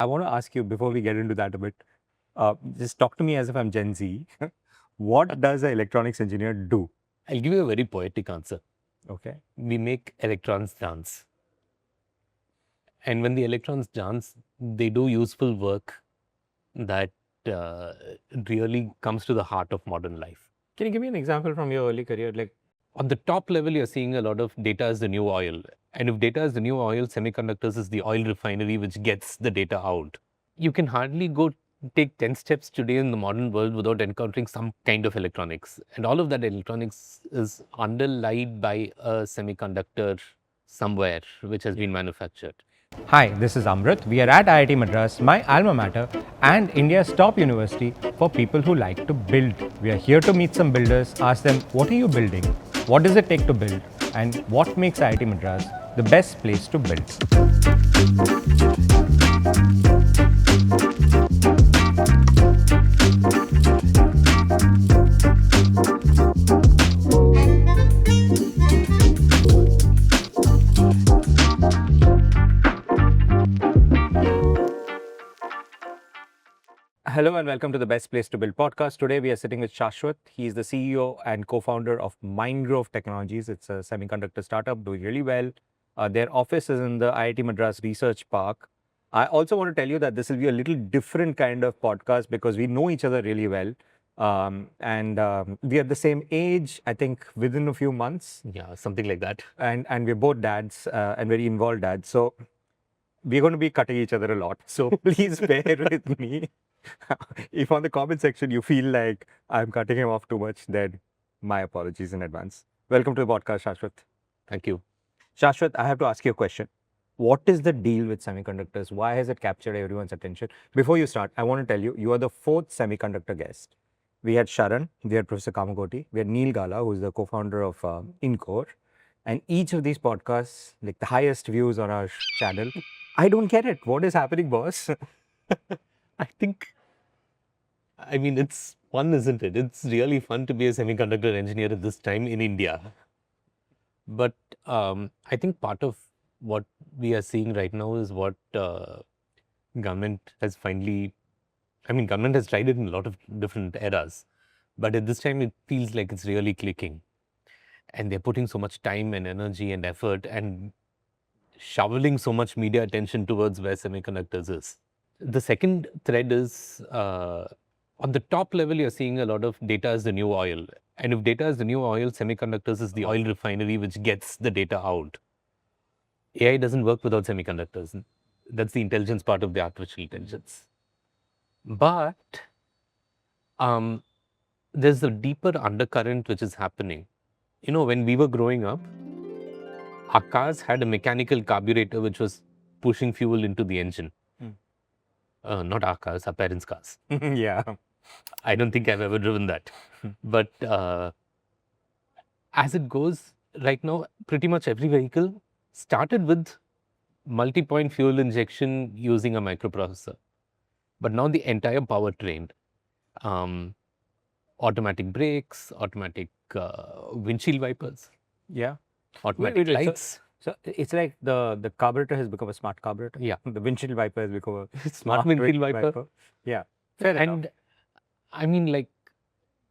I want to ask you before we get into that a bit, just talk to me as if I'm Gen Z. What does an electronics engineer do? I'll give you a very poetic answer. Okay. We make electrons dance. And when the electrons dance, they do useful work that really comes to the heart of modern life. Can you give me an example from your early career? Like, On the top level, you're seeing a lot of data is the new oil. And if data is the new oil, semiconductors is the oil refinery which gets the data out. You can hardly go take 10 steps today in the modern world without encountering some kind of electronics. And all of that electronics is underlaid by a semiconductor somewhere which has been manufactured. hi, this is Amrit. We are at IIT Madras, my alma mater, and India's top university for people who like to build. We are here to meet some builders, ask them, what are you building? What does it take to build? And what makes IIT Madras the best place to build? Hello and welcome to the Best Place to Build podcast. Today we are sitting with Shashwath. He's the CEO and co-founder of Mindgrove Technologies. It's a semiconductor startup doing really well. Their office is in the IIT Madras Research Park. I also want to tell you that this will be a little different kind of podcast because we know each other really well. And we are the same age, I think within a few months. Yeah, something like that. And we're both dads and very involved dads. So we're going to be cutting each other a lot. So please bear with me. If on the comment section you feel like I'm cutting him off too much, then my apologies in advance. Welcome to the podcast, Shashwath. Thank you. Shashwath, I have to ask you a question. What is the deal with semiconductors? Why has it captured everyone's attention? Before you start, I want to tell you, you are the fourth semiconductor guest. We had Sharan, we had Professor Kamagoti, we had Neil Gala, who is the co-founder of Incore. And each of these podcasts, like the highest views on our channel, I don't get it. What is happening, boss? I mean, it's fun, isn't it? It's really fun to be a semiconductor engineer at this time in India. But I think part of what we are seeing right now is what government has finally, government has tried it in a lot of different eras. But at this time, it feels like it's really clicking. And they're putting so much time and energy and effort and shoveling so much media attention towards where semiconductors is. The second thread is on the top level, you're seeing a lot of data is the new oil. And if data is the new oil, semiconductors is the oil refinery which gets the data out. AI doesn't work without semiconductors. That's the intelligence part of the artificial intelligence. But there's a deeper undercurrent which is happening. You know, when we were growing up, our cars had a mechanical carburetor which was pushing fuel into the engine. Not our cars, our parents' cars. Yeah. I don't think I've ever driven that. But as it goes, right now, pretty much every vehicle started with multi-point fuel injection using a microprocessor. But now the entire powertrain, automatic brakes, automatic windshield wipers, Yeah. automatic Wait, lights. So it's like the carburetor has become a smart carburetor. Yeah. The windshield wiper has become a Smart windshield wiper. Yeah. Fair enough. And I mean, like,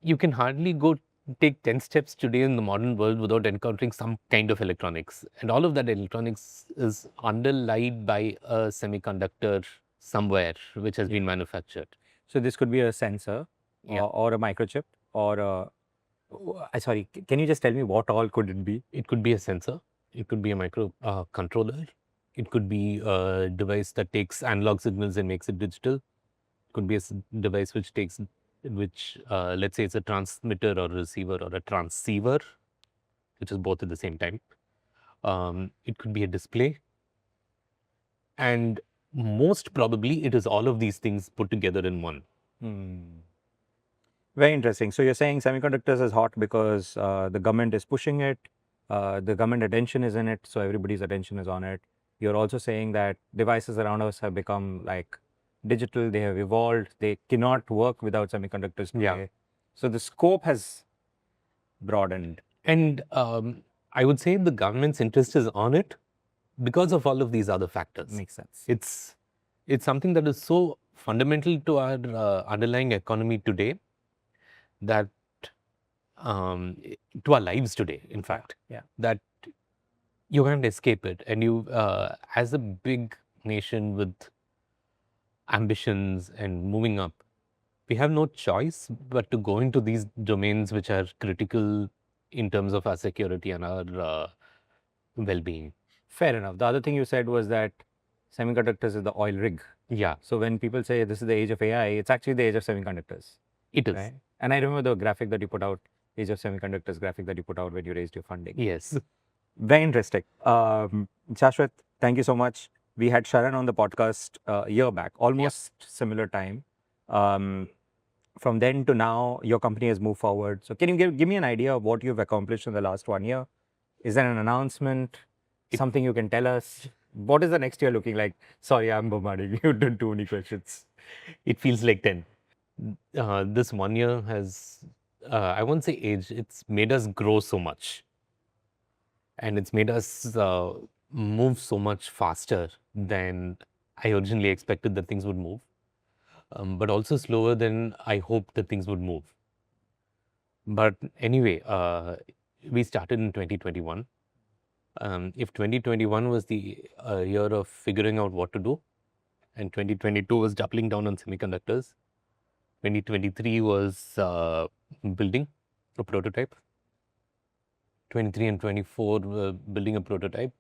you can hardly go take 10 steps today in the modern world without encountering some kind of electronics. And all of that electronics is underlaid by a semiconductor somewhere which has been manufactured. So this could be a sensor Yeah. or a microchip or a, sorry, can you just tell me what all could it be? It could be a sensor. It could be a micro controller. It could be a device that takes analog signals and makes it digital. It could be a device which takes, let's say it's a transmitter or a receiver or a transceiver, which is both at the same time. It could be a display. And most probably it is all of these things put together in one. Very interesting. So you're saying semiconductors is hot because the government is pushing it, the government attention is in it, so everybody's attention is on it. You're also saying that devices around us have become like digital, they have evolved, they cannot work without semiconductors today. Yeah. So the scope has broadened. And I would say the government's interest is on it because of all of these other factors. Makes sense. It's It's something that is so fundamental to our underlying economy today that to our lives today, in fact, that you can't escape it. And you, as a big nation with ambitions and moving up, we have no choice but to go into these domains which are critical in terms of our security and our well-being. Fair enough. The other thing you said was that semiconductors is the oil rig. Yeah, So when people say this is the age of AI, it's actually the age of semiconductors. it is. Right? And I remember the graphic that you put out, age of semiconductors graphic that you put out when you raised your funding. Yes. Very interesting. Shashwath, thank you so much. We had Sharan on the podcast a year back, almost similar time. From then to now, your company has moved forward. So can you give me an idea of what you've accomplished in the last 1 year? Is there an announcement? Something you can tell us? What is the next year looking like? Sorry, I'm bombarding you with too many questions. It feels like 10. This 1 year has, I won't say age, it's made us grow so much. And it's made us move so much faster than I originally expected that things would move, but also slower than I hoped that things would move. But anyway, we started in 2021. If 2021 was the year of figuring out what to do, and 2022 was doubling down on semiconductors, 2023 was building a prototype, 23 and 24 were building a prototype.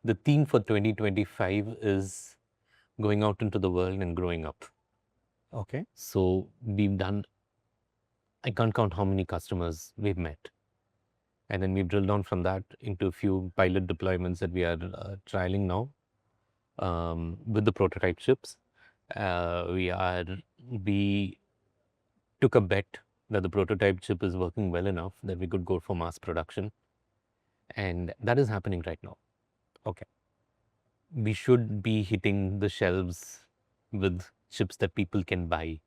The theme for 2025 is going out into the world and growing up. Okay. So we've done, I can't count how many customers we've met. And then we've drilled down from that into a few pilot deployments that we are trialing now with the prototype chips. We took a bet that the prototype chip is working well enough that we could go for mass production. And that is happening right now. Okay. We should be hitting the shelves with chips that people can buy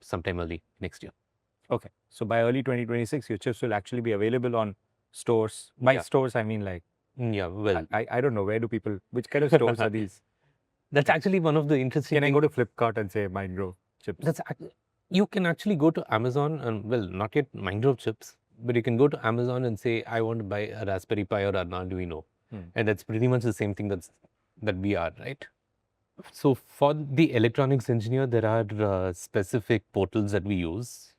sometime early next year. Okay. So by early 2026, your chips will actually be available on stores. By stores, I mean like, well, I don't know, where do people, which kind of stores are these? That's actually one of the interesting Can I go to Flipkart and say Mindgrove chips? You can actually go to Amazon and, well, not yet Mindgrove chips, but you can go to Amazon and say, I want to buy a Raspberry Pi or an Arduino. And that's pretty much the same thing that we are, right? So for the electronics engineer, there are specific portals that we use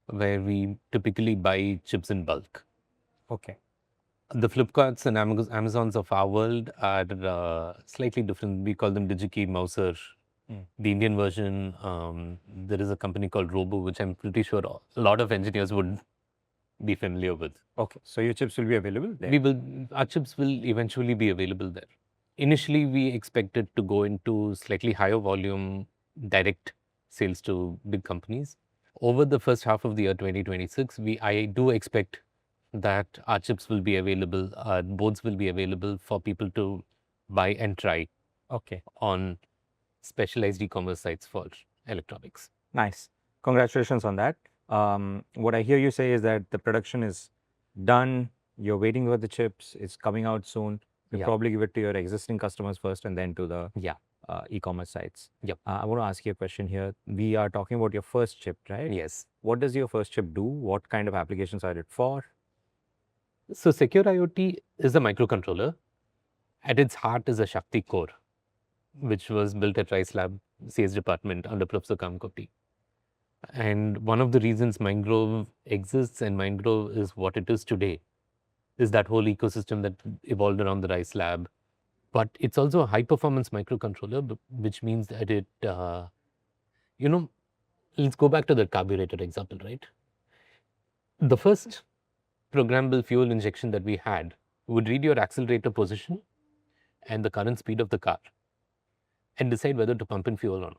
where we typically buy chips in bulk. Okay. The Flipkarts and Amazons of our world are slightly different. We call them DigiKey, Mouser. The Indian version, there is a company called Robo, which I'm pretty sure a lot of engineers would be familiar with. Okay. So your chips will be available there? Our chips will eventually be available there. Initially, we expected to go into slightly higher volume direct sales to big companies. Over the first half of the year 2026, I do expect that our chips will be available, our boards will be available for people to buy and try. Okay. On specialized e-commerce sites for electronics. Nice. Congratulations on that. What I hear you say is that the production is done. You're waiting for the chips. It's coming out soon. You'll probably give it to your existing customers first and then to the e-commerce sites. Yep. I want to ask you a question here. We are talking about your first chip, right? Yes. What does your first chip do? What kind of applications are it for? So Secure IoT is a microcontroller. At its heart is a Shakti core, which was built at Rice Lab, CS department under Professor Kamkoti. And one of the reasons Mindgrove exists and Mindgrove is what it is today is that whole ecosystem that evolved around the Rice Lab. But it's also a high performance microcontroller, which means that it, let's go back to the carburetor example, right? The first programmable fuel injection that we had would read your accelerator position and the current speed of the car and decide whether to pump in fuel or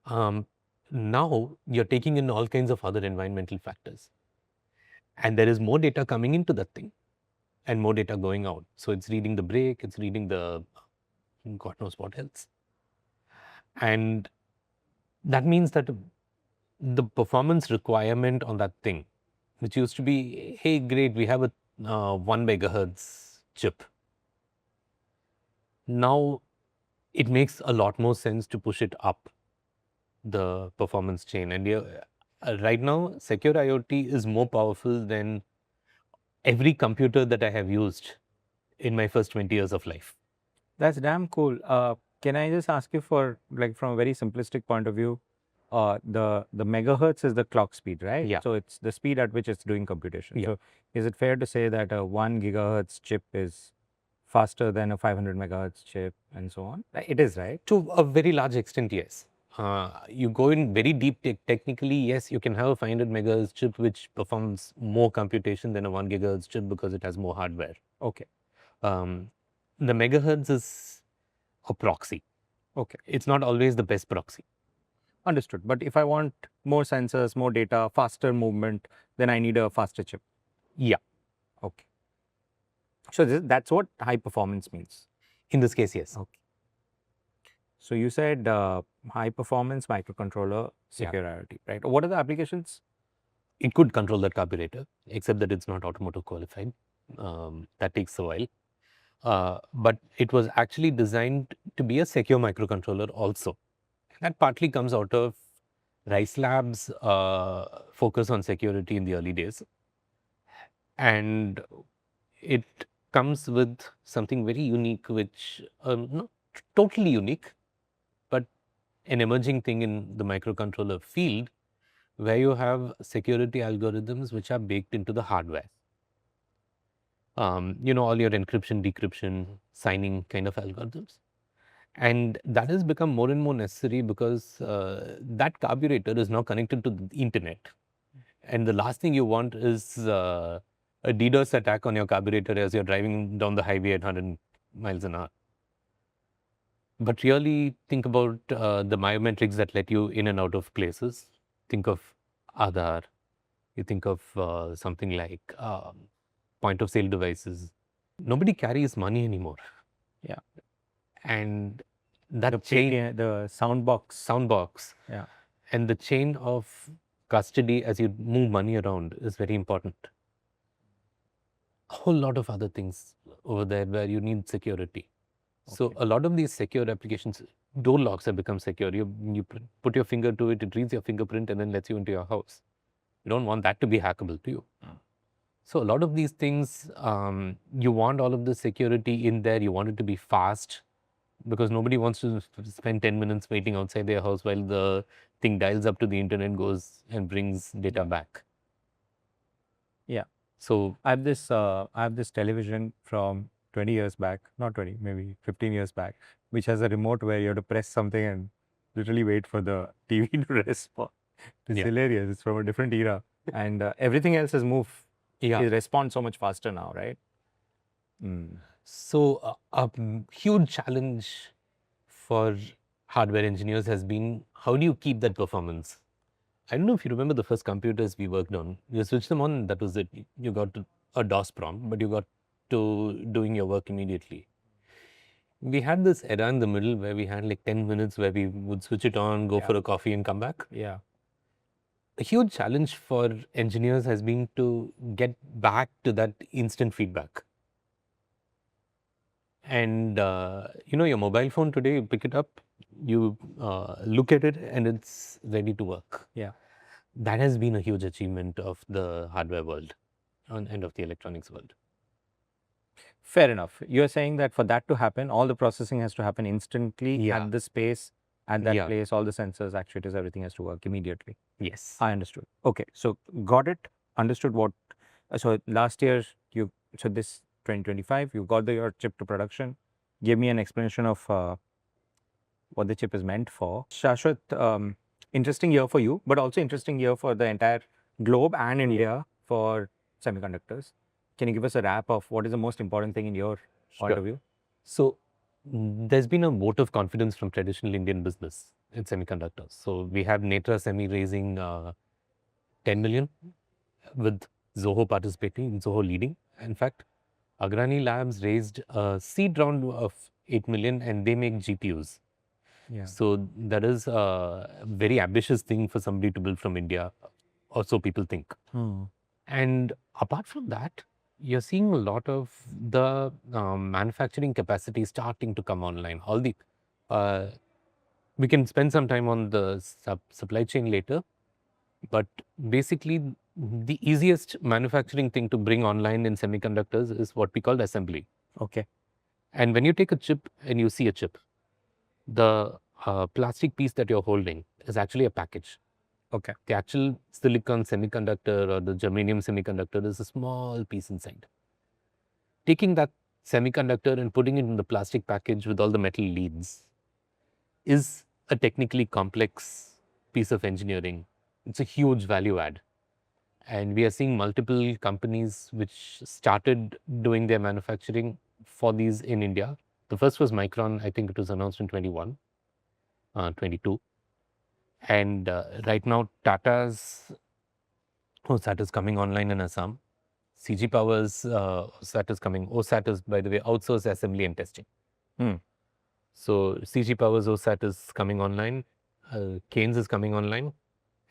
not. Now you're taking in all kinds of other environmental factors. And there is more data coming into that thing and more data going out. So it's reading the brake, it's reading the God knows what else. And that means that the performance requirement on that thing, which used to be, hey, great, we have a 1 megahertz chip. Now it makes a lot more sense to push it up the performance chain. And right now, secure IoT is more powerful than every computer that I have used in my first 20 years of life. That's damn cool. Can I just ask you for, like, from a very simplistic point of view, the megahertz is the clock speed, right? Yeah. So it's the speed at which it's doing computation. Yeah. So is it fair to say that a 1 gigahertz chip is faster than a 500 megahertz chip and so on? It is, right? To a very large extent, yes. You go in very deep technically, yes, you can have a 500 megahertz chip which performs more computation than a 1 gigahertz chip because it has more hardware. Okay. The megahertz is a proxy. Okay. It's not always the best proxy. Understood. But if I want more sensors, more data, faster movement, then I need a faster chip. Yeah. Okay. So that's what high performance means. In this case, yes. Okay. So you said high performance microcontroller secure IoT, right? What are the applications? It could control that carburetor, except that it's not automotive qualified. That takes a while. But it was actually designed to be a secure microcontroller also. That partly comes out of Rice Labs' focus on security in the early days. And it comes with something very unique, which not totally unique, but an emerging thing in the microcontroller field, where you have security algorithms which are baked into the hardware. All your encryption, decryption, signing kind of algorithms. And that has become more and more necessary because that carburetor is now connected to the internet. And the last thing you want is a DDoS attack on your carburetor as you're driving down the highway at 100 miles an hour. But really think about the biometrics that let you in and out of places. Think of Aadhaar. You think of something like point of sale devices. Nobody carries money anymore. Yeah. And that chain, the sound box. Yeah. And the chain of custody as you move money around is very important. A whole lot of other things over there where you need security. Okay. So a lot of these secure applications, door locks have become secure. You put your finger to it, it reads your fingerprint and then lets you into your house. You don't want that to be hackable to you. So a lot of these things, you want all of the security in there. You want it to be fast because nobody wants to spend 10 minutes waiting outside their house while the thing dials up to the internet, goes and brings data back. Yeah. So I have this television from 20 years back, not 20, maybe 15 years back, which has a remote where you have to press something and literally wait for the TV to respond. It's hilarious. It's from a different era. And everything else has moved. Yeah. It responds so much faster now, right? So a huge challenge for hardware engineers has been, how do you keep that performance? I don't know if you remember the first computers we worked on. You switched them on, that was it. You got a DOS prompt, but you got to doing your work immediately. We had this era in the middle where we had like 10 minutes where we would switch it on, go for a coffee and come back. Yeah. A huge challenge for engineers has been to get back to that instant feedback. And your mobile phone today, you pick it up, you look at it and it's ready to work. Yeah. That has been a huge achievement of the hardware world and of the electronics world. Fair enough. You're saying that for that to happen, all the processing has to happen instantly at the space, at that place, all the sensors, actuators, everything has to work immediately. Yes. I understood. Okay. So got it. Understood what. So last year, this 2025, you got your chip to production. Give me an explanation of what the chip is meant for. Shashwath, interesting year for you, but also interesting year for the entire globe and India for semiconductors. Can you give us a wrap of what is the most important thing in your point of view? So there's been a vote of confidence from traditional Indian business in semiconductors. So we have Netra Semi raising 10 million with Zoho participating, Zoho leading. In fact, Agrani Labs raised a seed round of 8 million and they make GPUs. Yeah. So that is a very ambitious thing for somebody to build from India, or so people think. And apart from that, you're seeing a lot of the manufacturing capacity starting to come online. All the uh, we can spend some time on the supply chain later, but basically the easiest manufacturing thing to bring online in semiconductors is what we call assembly. Okay. And when you take a chip and you see a chip, the plastic piece that you're holding is actually a package. Okay. The actual silicon semiconductor or the germanium semiconductor is a small piece inside. Taking that semiconductor and putting it in the plastic package with all the metal leads is a technically complex piece of engineering. It's a huge value add. And we are seeing multiple companies which started doing their manufacturing for these in India. The first was Micron, I think it was announced in 22. And right now, Tata's OSAT is coming online in Assam. CG Power's OSAT is coming. OSAT is, by the way, Outsource Assembly and Testing. Hmm. So CG Power's OSAT is coming online. Keynes is coming online.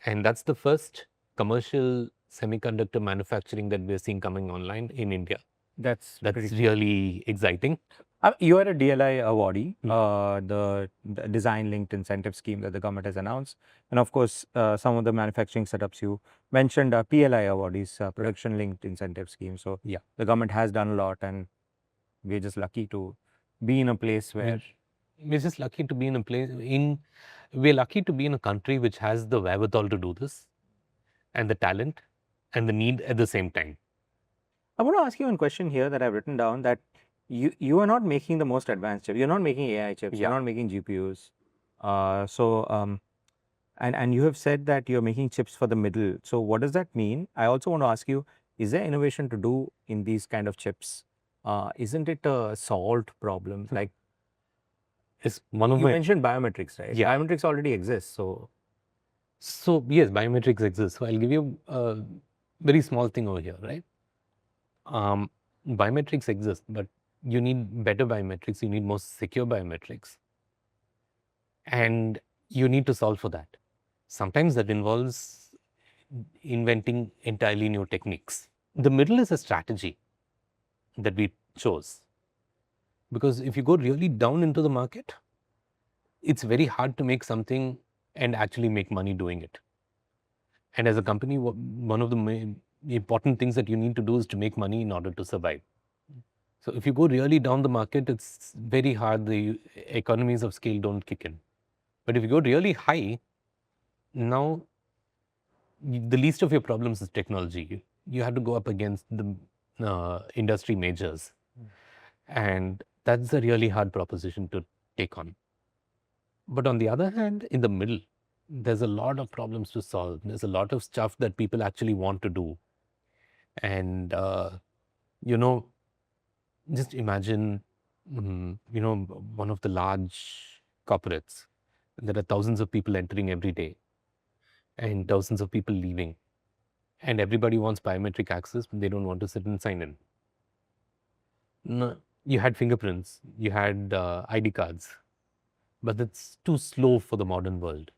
And that's the first commercial semiconductor manufacturing that we're seeing coming online in India. That's That's really exciting. You are a DLI awardee, the design linked incentive scheme that the government has announced. And of course, some of the manufacturing setups you mentioned are PLI awardees, production linked incentive scheme. So Yeah. the government has done a lot, and we're just lucky to be in a place where We're just lucky to be in a place we're lucky to be in a country which has the wherewithal to do this and the talent and the need at the same time. I want to ask you one question here that I've written down, that you are not making the most advanced chip. You're not making AI chips. You're Yeah. not making GPUs. And you have said that you're making chips for the middle. So what does that mean? I also want to ask you, is there innovation to do in these kind of chips? Isn't it a solved problem? Like It's one of you my mentioned biometrics, right? Yeah. Biometrics already exist. So yes, biometrics exist. So I'll give you a very small thing over here, right? Biometrics exist, but you need better biometrics. You need more secure biometrics, and you need to solve for that. Sometimes that involves inventing entirely new techniques. The middle is a strategy that we chose, because if you go really down into the market, it's very hard to make something and actually make money doing it. And as a company, one of the main important things that you need to do is to make money in order to survive. So if you go really down the market, it's very hard. The economies of scale don't kick in. But if you go really high, now the least of your problems is technology. You have to go up against the industry majors. And that's a really hard proposition to take on. But on the other hand, in the middle, there's a lot of problems to solve. There's a lot of stuff that people actually want to do. And, just imagine, one of the large corporates. There are thousands of people entering every day and thousands of people leaving. And everybody wants biometric access, but they don't want to sit and sign in. No, you had fingerprints, you had ID cards, but that's too slow for the modern world.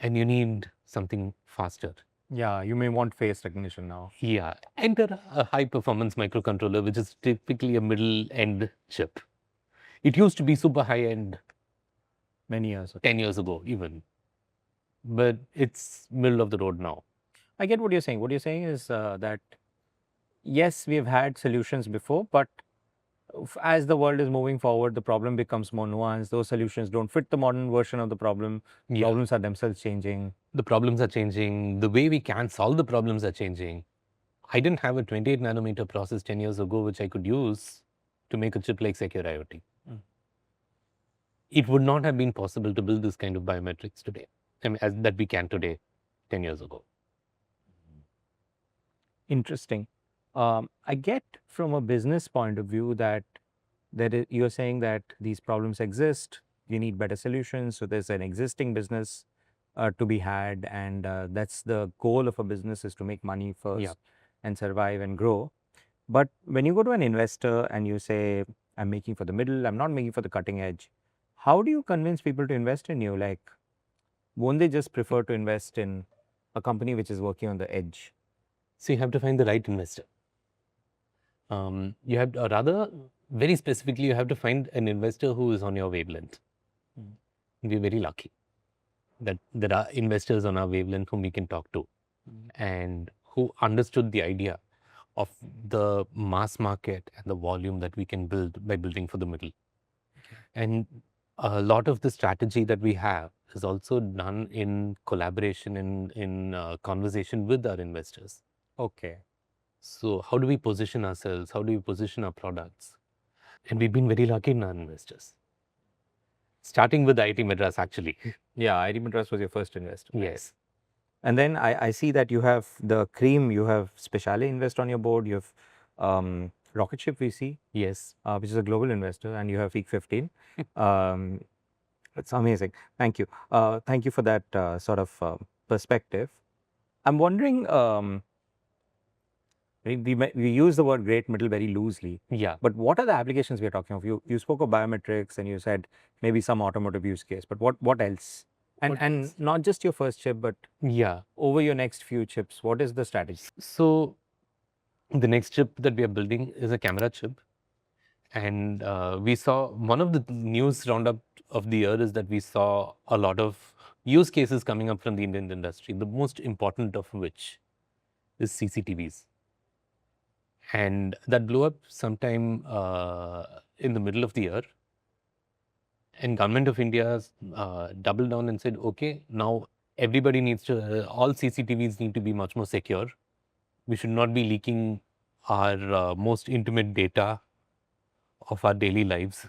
And you need something faster. yeah, you may want face recognition now. Yeah. Enter a high performance microcontroller, which is typically a middle end chip. It used to be super high end Many years ago. 10 years ago, even. But it's middle of the road now. I get what you're saying. What you're saying is that yes, we've had solutions before, but as the world is moving forward, the problem becomes more nuanced. Those solutions don't fit the modern version of the problem. Yeah. Problems are themselves changing. The problems are changing. The way we can solve the problems are changing. I didn't have a 28 nanometer process 10 years ago, which I could use to make a chip like Secure IoT. It would not have been possible to build this kind of biometrics today, that we can today, 10 years ago. Interesting. I get from a business point of view that you're saying that these problems exist. You need better solutions. So there's an existing business to be had, and that's the goal of a business, is to make money first and survive and grow. But when you go to an investor and you say, I'm making for the middle, I'm not making for the cutting edge, how do you convince people to invest in you? Like, won't they just prefer to invest in a company which is working on the edge? So you have to find the right investor. You have, or rather, very specifically, you have to find an investor who is on your wavelength. We're very lucky that there are investors on our wavelength whom we can talk to and who understood the idea of the mass market and the volume that we can build by building for the middle. And a lot of the strategy that we have is also done in collaboration, in conversation with our investors. Okay. So how do we position ourselves? How do we position our products? And we've been very lucky in our investors. Starting with IIT Madras, actually. Yeah, IIT Madras was your first investor. Yes. And then I see that you have the cream, you have Speciale Invest on your board, you have Rocket Ship VC, Yes. which is a global investor, and you have Peak 15. It's amazing. Thank you. Thank you for that sort of perspective. I'm wondering, we use the word great middle very loosely, Yeah. but what are the applications we are talking of? You spoke of biometrics and you said maybe some automotive use case, but what else? And What and else? not just your first chip, but Yeah. over your next few chips, what is the strategy? So the next chip that we are building is a camera chip. And we saw one of the news roundup of the year is that we saw a lot of use cases coming up from the Indian industry, the most important of which is CCTVs. And that blew up sometime in the middle of the year. And Government of India doubled down and said, okay, now everybody needs to, all CCTVs need to be much more secure. We should not be leaking our most intimate data of our daily lives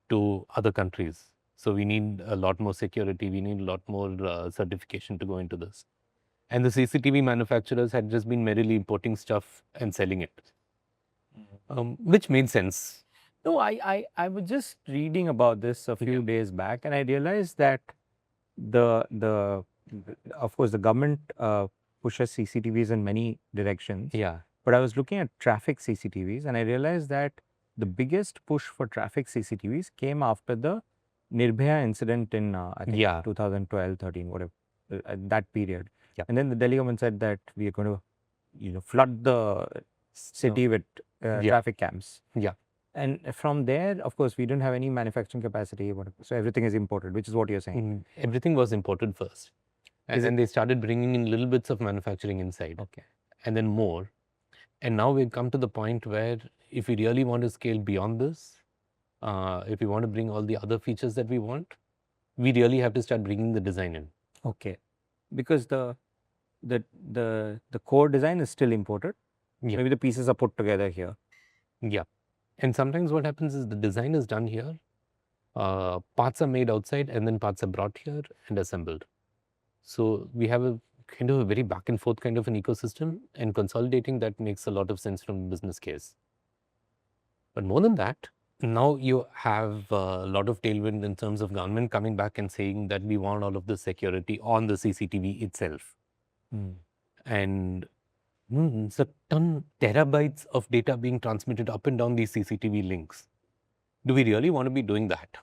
to other countries. So we need a lot more security. We need a lot more certification to go into this. And the CCTV manufacturers had just been merely importing stuff and selling it, which made sense. No, I was just reading about this a few days back, and I realized that the of course the government pushes CCTVs in many directions. Yeah. But I was looking at traffic CCTVs, and I realized that the biggest push for traffic CCTVs came after the Nirbhaya incident in I think Yeah. 2012, 13, whatever, that period. Yeah. And then the Delhi government said that we are going to, flood the city with traffic cams. Yeah. And from there, of course, we didn't have any manufacturing capacity, so everything is imported, which is what you're saying. Everything was imported first. And then they started bringing in little bits of manufacturing inside. Okay. And then more. And now we've come to the point where if we really want to scale beyond this, if we want to bring all the other features that we want, we really have to start bringing the design in. Okay. Because the core design is still imported. Yeah. Maybe the pieces are put together here. Yeah. And sometimes what happens is the design is done here, parts are made outside, and then parts are brought here and assembled. So we have a kind of a very back and forth kind of an ecosystem, and consolidating that makes a lot of sense from a business case. But more than that, now you have a lot of tailwind in terms of government coming back and saying that we want all of the security on the CCTV itself. And it's a ton terabytes of data being transmitted up and down these CCTV links. Do we really want to be doing that?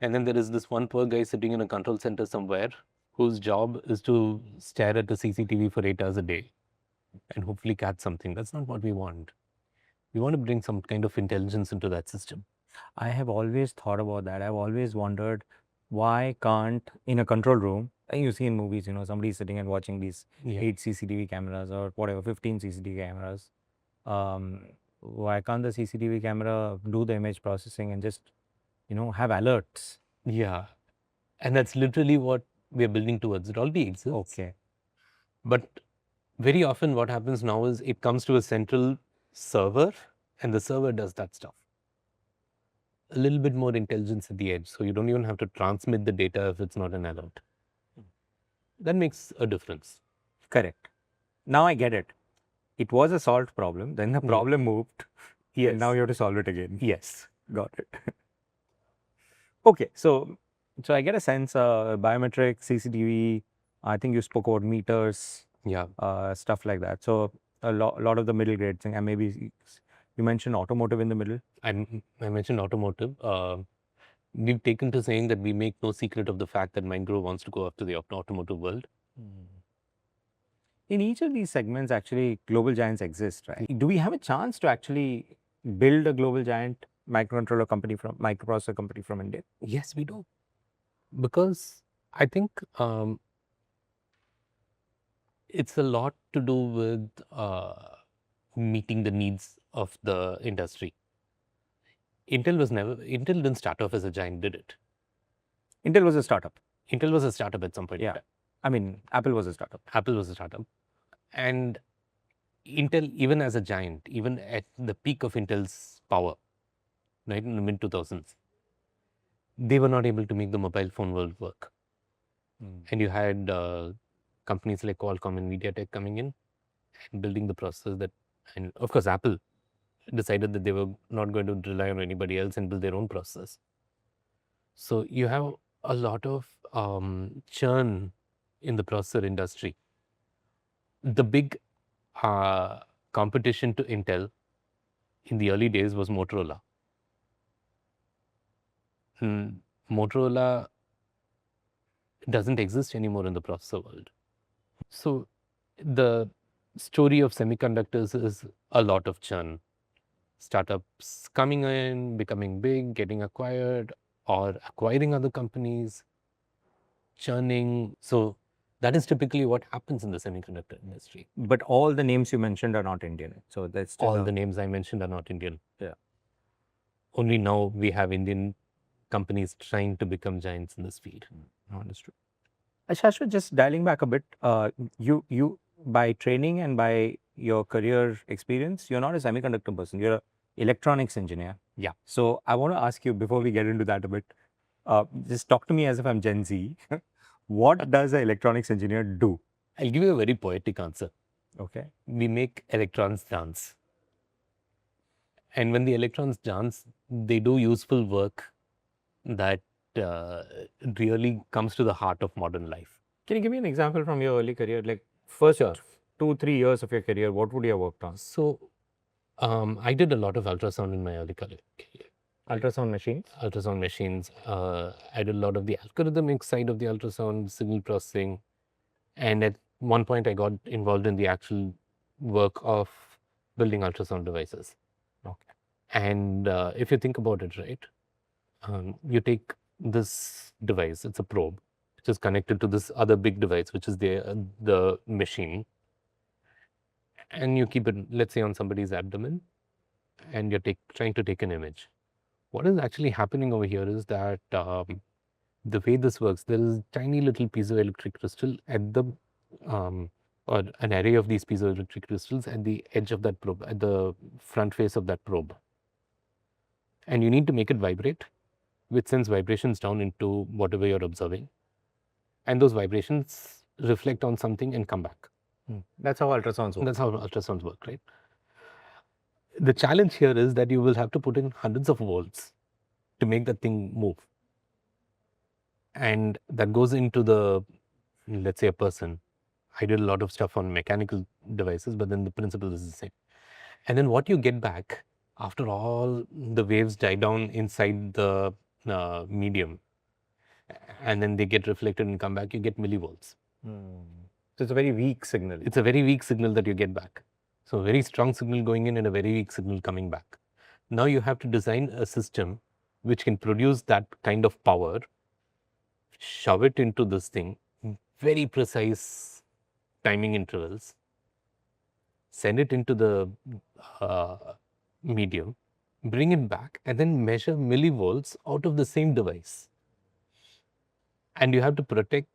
And then there is this one poor guy sitting in a control center somewhere whose job is to stare at the CCTV for 8 hours a day and hopefully catch something. That's not what we want. We want to bring some kind of intelligence into that system. I have always thought about that. I've always wondered why can't, in a control room, and you see in movies, somebody sitting and watching these 8 CCTV cameras or whatever, 15 CCTV cameras. Why can't the CCTV camera do the image processing and just, have alerts? Yeah. And that's literally what we are building towards. It already exists. Okay. But very often what happens now is it comes to a central server and the server does that stuff. A little bit more intelligence at the edge. So you don't even have to transmit the data if it's not an alert. That makes a difference. Correct. Now I get it. It was a solved problem. Then the problem moved. Yes. And now you have to solve it again. Yes. Got it. Okay. So I get a sense, biometrics, CCTV, I think you spoke about meters. Yeah. Stuff like that. So a lot of the middle grade thing, and maybe you mentioned automotive in the middle. I mentioned automotive. We've taken to saying that we make no secret of the fact that Mindgrove wants to go after the automotive world. In each of these segments, actually, global giants exist, right? Do we have a chance to actually build a global giant microprocessor company from India? Yes, we do. Because I think it's a lot to do with meeting the needs of the industry. Intel didn't start off as a giant, did it? Intel was a startup. Intel was a startup at some point. Yeah. I mean, Apple was a startup. Apple was a startup. And Intel, even as a giant, even at the peak of Intel's power, right, in the mid 2000s, they were not able to make the mobile phone world work. And you had companies like Qualcomm and MediaTek coming in and building the processors that, and of course, Apple decided that they were not going to rely on anybody else and build their own processors. So you have a lot of churn in the processor industry. The big competition to Intel in the early days was Motorola. Motorola doesn't exist anymore in the processor world. So the story of semiconductors is a lot of churn. Startups coming in, becoming big, getting acquired, or acquiring other companies, churning. So that is typically what happens in the semiconductor industry. But all the names you mentioned are not Indian. So that's still All the names I mentioned are not Indian. Yeah. Only now we have Indian companies trying to become giants in this field. Understood. Shashwath, just dialing back a bit, you by training and by your career experience, you're not a semiconductor person. You're an electronics engineer. Yeah. So I want to ask you, before we get into that a bit, just talk to me as if I'm Gen Z. What does an electronics engineer do? I'll give you a very poetic answer. Okay. We make electrons dance. And when the electrons dance, they do useful work that really comes to the heart of modern life. Can you give me an example from your early career? Like first 2-3 years of your career, what would you have worked on? So I did a lot of ultrasound in my early career. Ultrasound machines? Ultrasound machines. I did a lot of the algorithmic side of the ultrasound, signal processing. And at one point, I got involved in the actual work of building ultrasound devices. Okay. And if you think about it, right, you take this device, it's a probe, which is connected to this other big device, which is the machine. And you keep it, let's say, on somebody's abdomen, and you're trying to take an image. What is actually happening over here is that the way this works, there is a tiny little piezoelectric crystal at the, or an array of these piezoelectric crystals at the edge of that probe, at the front face of that probe. And you need to make it vibrate, which sends vibrations down into whatever you're observing. And those vibrations reflect on something and come back. That's how ultrasounds work. That's how ultrasounds work, right? The challenge here is that you will have to put in hundreds of volts to make that thing move. And that goes into the, let's say, a person. I did a lot of stuff on mechanical devices, but then the principle is the same. And then what you get back after all the waves die down inside the medium, and then they get reflected and come back, you get millivolts. So it's a very weak signal. It's a very weak signal that you get back. So a very strong signal going in and a very weak signal coming back. Now you have to design a system which can produce that kind of power, shove it into this thing, very precise timing intervals, send it into the medium, bring it back, and then measure millivolts out of the same device. And you have to protect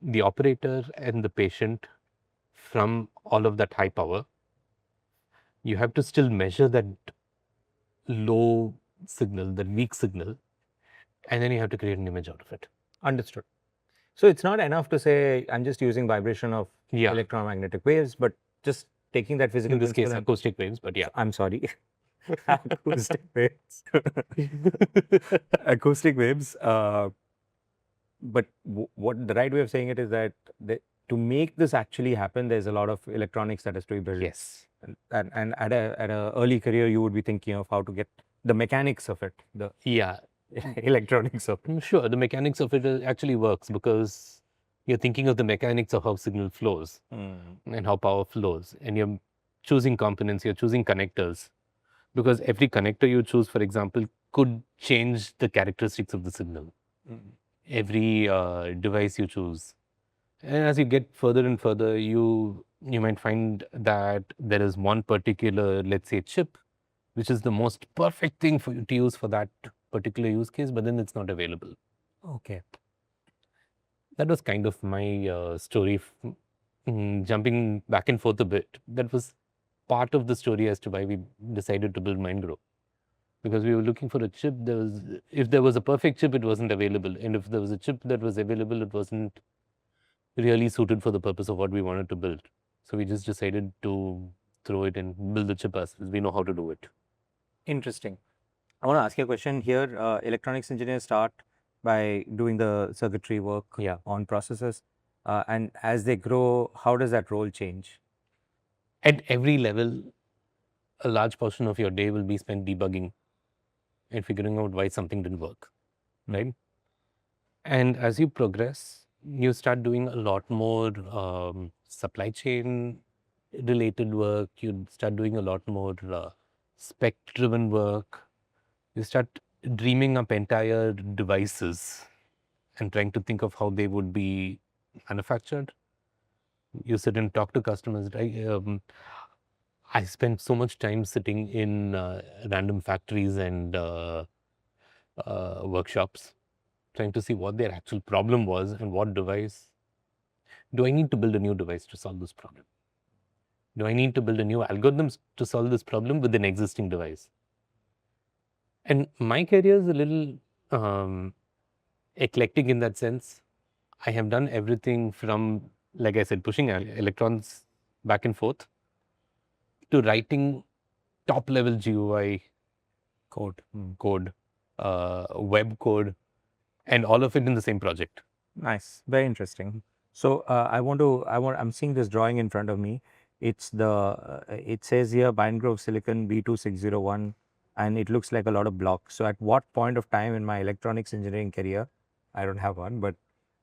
the operator and the patient from all of that high power. You have to still measure that low signal, that weak signal, and then you have to create an image out of it. Understood. So it's not enough to say I'm just using vibration of electromagnetic waves, but just taking that physical. In this case, acoustic waves, but yeah. I'm sorry. Acoustic waves. Acoustic waves. But what the right way of saying it is that to make this actually happen, there's a lot of electronics that has to be built. Yes. And at a early career, you would be thinking of how to get the mechanics of it. Yeah. Electronics of it. Sure, the mechanics of it actually works because You're thinking of the mechanics of how signal flows and how power flows. And you're choosing components, you're choosing connectors. Because every connector you choose, for example, could change the characteristics of the signal. Every device you choose. And as you get further and further, you might find that there is one particular, let's say, chip, which is the most perfect thing for you to use for that particular use case, but then it's not available. Okay. That was kind of my story. Jumping back and forth a bit, that was part of the story as to why we decided to build Mindgrove. Because we were looking for a chip. If there was a perfect chip, it wasn't available. And if there was a chip that was available, it wasn't really suited for the purpose of what we wanted to build. So we just decided to throw it and build the chip ourselves. We know how to do it. Interesting. I want to ask you a question here. Electronics engineers start by doing the circuitry work Yeah. on processors. And as they grow, how does that role change? At every level, a large portion of your day will be spent debugging and figuring out why something didn't work, right? And as you progress, you start doing a lot more supply chain related work. You start doing a lot more spec driven work. You start dreaming up entire devices and trying to think of how they would be manufactured. You sit and talk to customers, right? I spent so much time sitting in random factories and workshops, trying to see what their actual problem was and what device. Do I need to build a new device to solve this problem? Do I need to build a new algorithms to solve this problem with an existing device? And my career is a little eclectic in that sense. I have done everything from, like I said, pushing electrons back and forth to writing top level GUI Code. code, web code, and all of it in the same project. Nice. Very interesting. So I'm seeing this drawing in front of me. It's it says here Mindgrove Silicon B2601, and it looks like a lot of blocks. So at what point of time in my electronics engineering career, I don't have one, but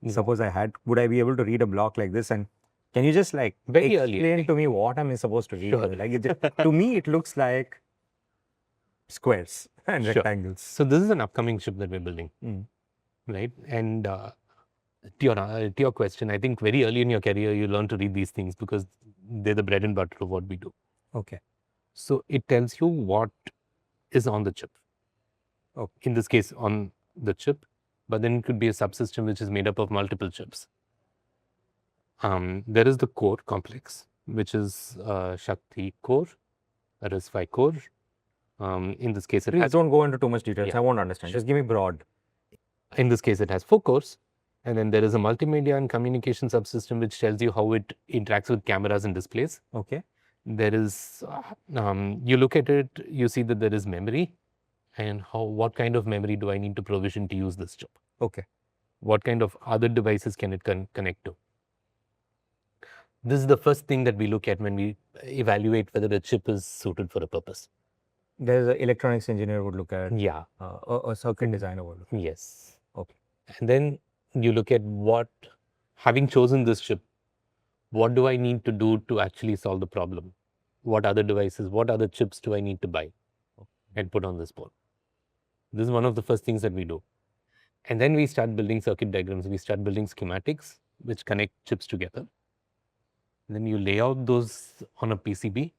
suppose I had, would I be able to read a block like this? And can you just like Very early. explain to me what am I supposed to read? Sure. Like to me, it looks like squares and Sure. rectangles. So this is an upcoming chip that we're building, right? And to your question, I think very early in your career, you learn to read these things because they're the bread and butter of what we do. Okay. So it tells you what is on the chip. In this case, on the chip, but then it could be a subsystem which is made up of multiple chips. There is the core complex, which is Shakti core, a RISC-V core. In this case, Please don't go into too much details. Yeah. I won't understand. Just give me broad. In this case, it has 4 cores. And then there is a multimedia and communication subsystem which tells you how it interacts with cameras and displays. Okay. There is, you look at it, you see that there is memory, and what kind of memory do I need to provision to use this chip? Okay. What kind of other devices can it connect to? This is the first thing that we look at when we evaluate whether a chip is suited for a purpose. There's an electronics engineer would look at. Yeah. A circuit designer would look at. Yes. Okay. And then you look at having chosen this chip, what do I need to do to actually solve the problem? What other devices, what other chips do I need to buy and put on this board? This is one of the first things that we do. And then we start building circuit diagrams. We start building schematics which connect chips together. And then you lay out those on a PCB.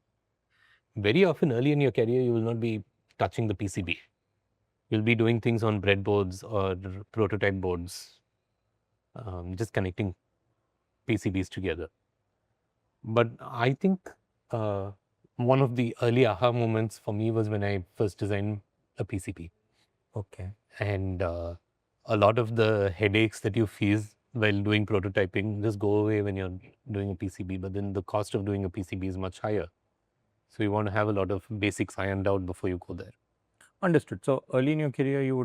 Very often early in your career, you will not be touching the PCB. You'll be doing things on breadboards or prototype boards, just connecting PCBs together. But I think one of the early aha moments for me was when I first designed a PCB. Okay. And a lot of the headaches that you face while doing prototyping just go away when you're doing a PCB. But then the cost of doing a PCB is much higher. So you want to have a lot of basics ironed out before you go there. Understood. So early in your career, you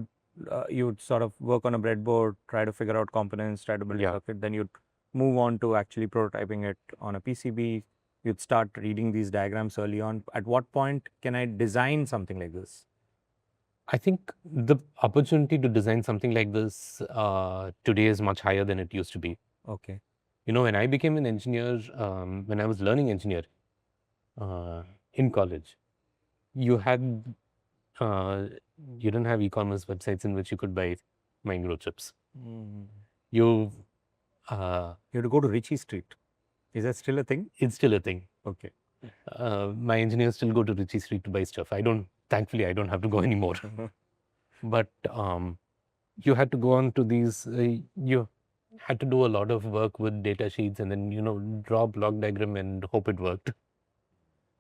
would sort of work on a breadboard, try to figure out components, try to build a circuit. Then you'd move on to actually prototyping it on a PCB. You'd start reading these diagrams early on. At what point can I design something like this? I think the opportunity to design something like this today is much higher than it used to be. Okay. When I became an engineer, when I was learning engineering in college, you had you didn't have e-commerce websites in which you could buy microchips. You You have to go to Ritchie Street. Is that still a thing? It's still a thing. Okay. My engineers still go to Ritchie Street to buy stuff. Thankfully, I don't have to go anymore. But you had to go on to these. You had to do a lot of work with data sheets and then draw a block diagram and hope it worked.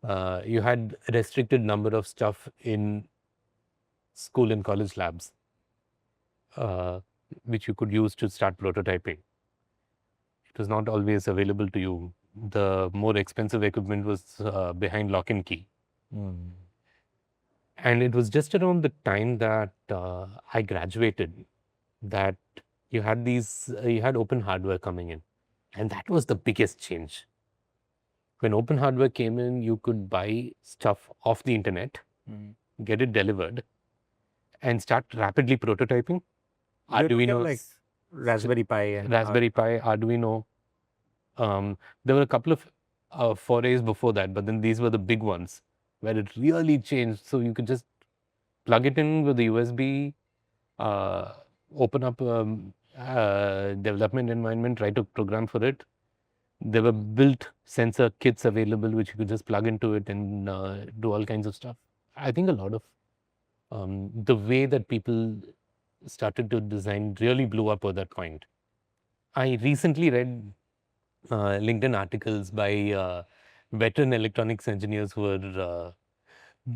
You had a restricted number of stuff in school and college labs, which you could use to start prototyping. It was not always available to you. The more expensive equipment was behind lock and key. And it was just around the time that I graduated that you had open hardware coming in. And that was the biggest change. When open hardware came in, you could buy stuff off the internet, get it delivered, and start rapidly prototyping. Arduino, like Raspberry Pi and Arduino. There were a couple of forays before that, but then these were the big ones where it really changed. So you could just plug it in with the USB, open up a development environment, write a program for it. There were built sensor kits available which you could just plug into it and do all kinds of stuff. I think a lot of the way that people started to design really blew up at that point. I recently read LinkedIn articles by veteran electronics engineers who are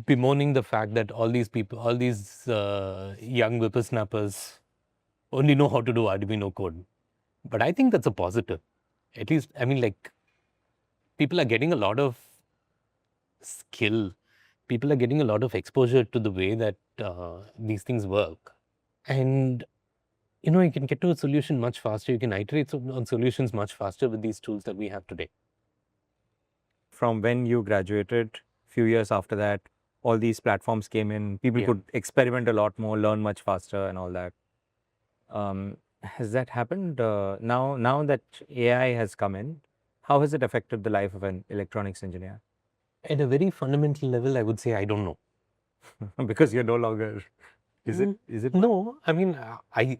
bemoaning the fact that all these young whippersnappers only know how to do Arduino code. But I think that's a positive. At least, people are getting a lot of skill. People are getting a lot of exposure to the way that these things work. And, you can get to a solution much faster. You can iterate on solutions much faster with these tools that we have today. From when you graduated, few years after that, all these platforms came in. People could experiment a lot more, learn much faster and all that. Has that happened now that AI has come in? How has it affected the life of an electronics engineer? At a very fundamental level, I would say I don't know. Because you're no longer. Is it? No, I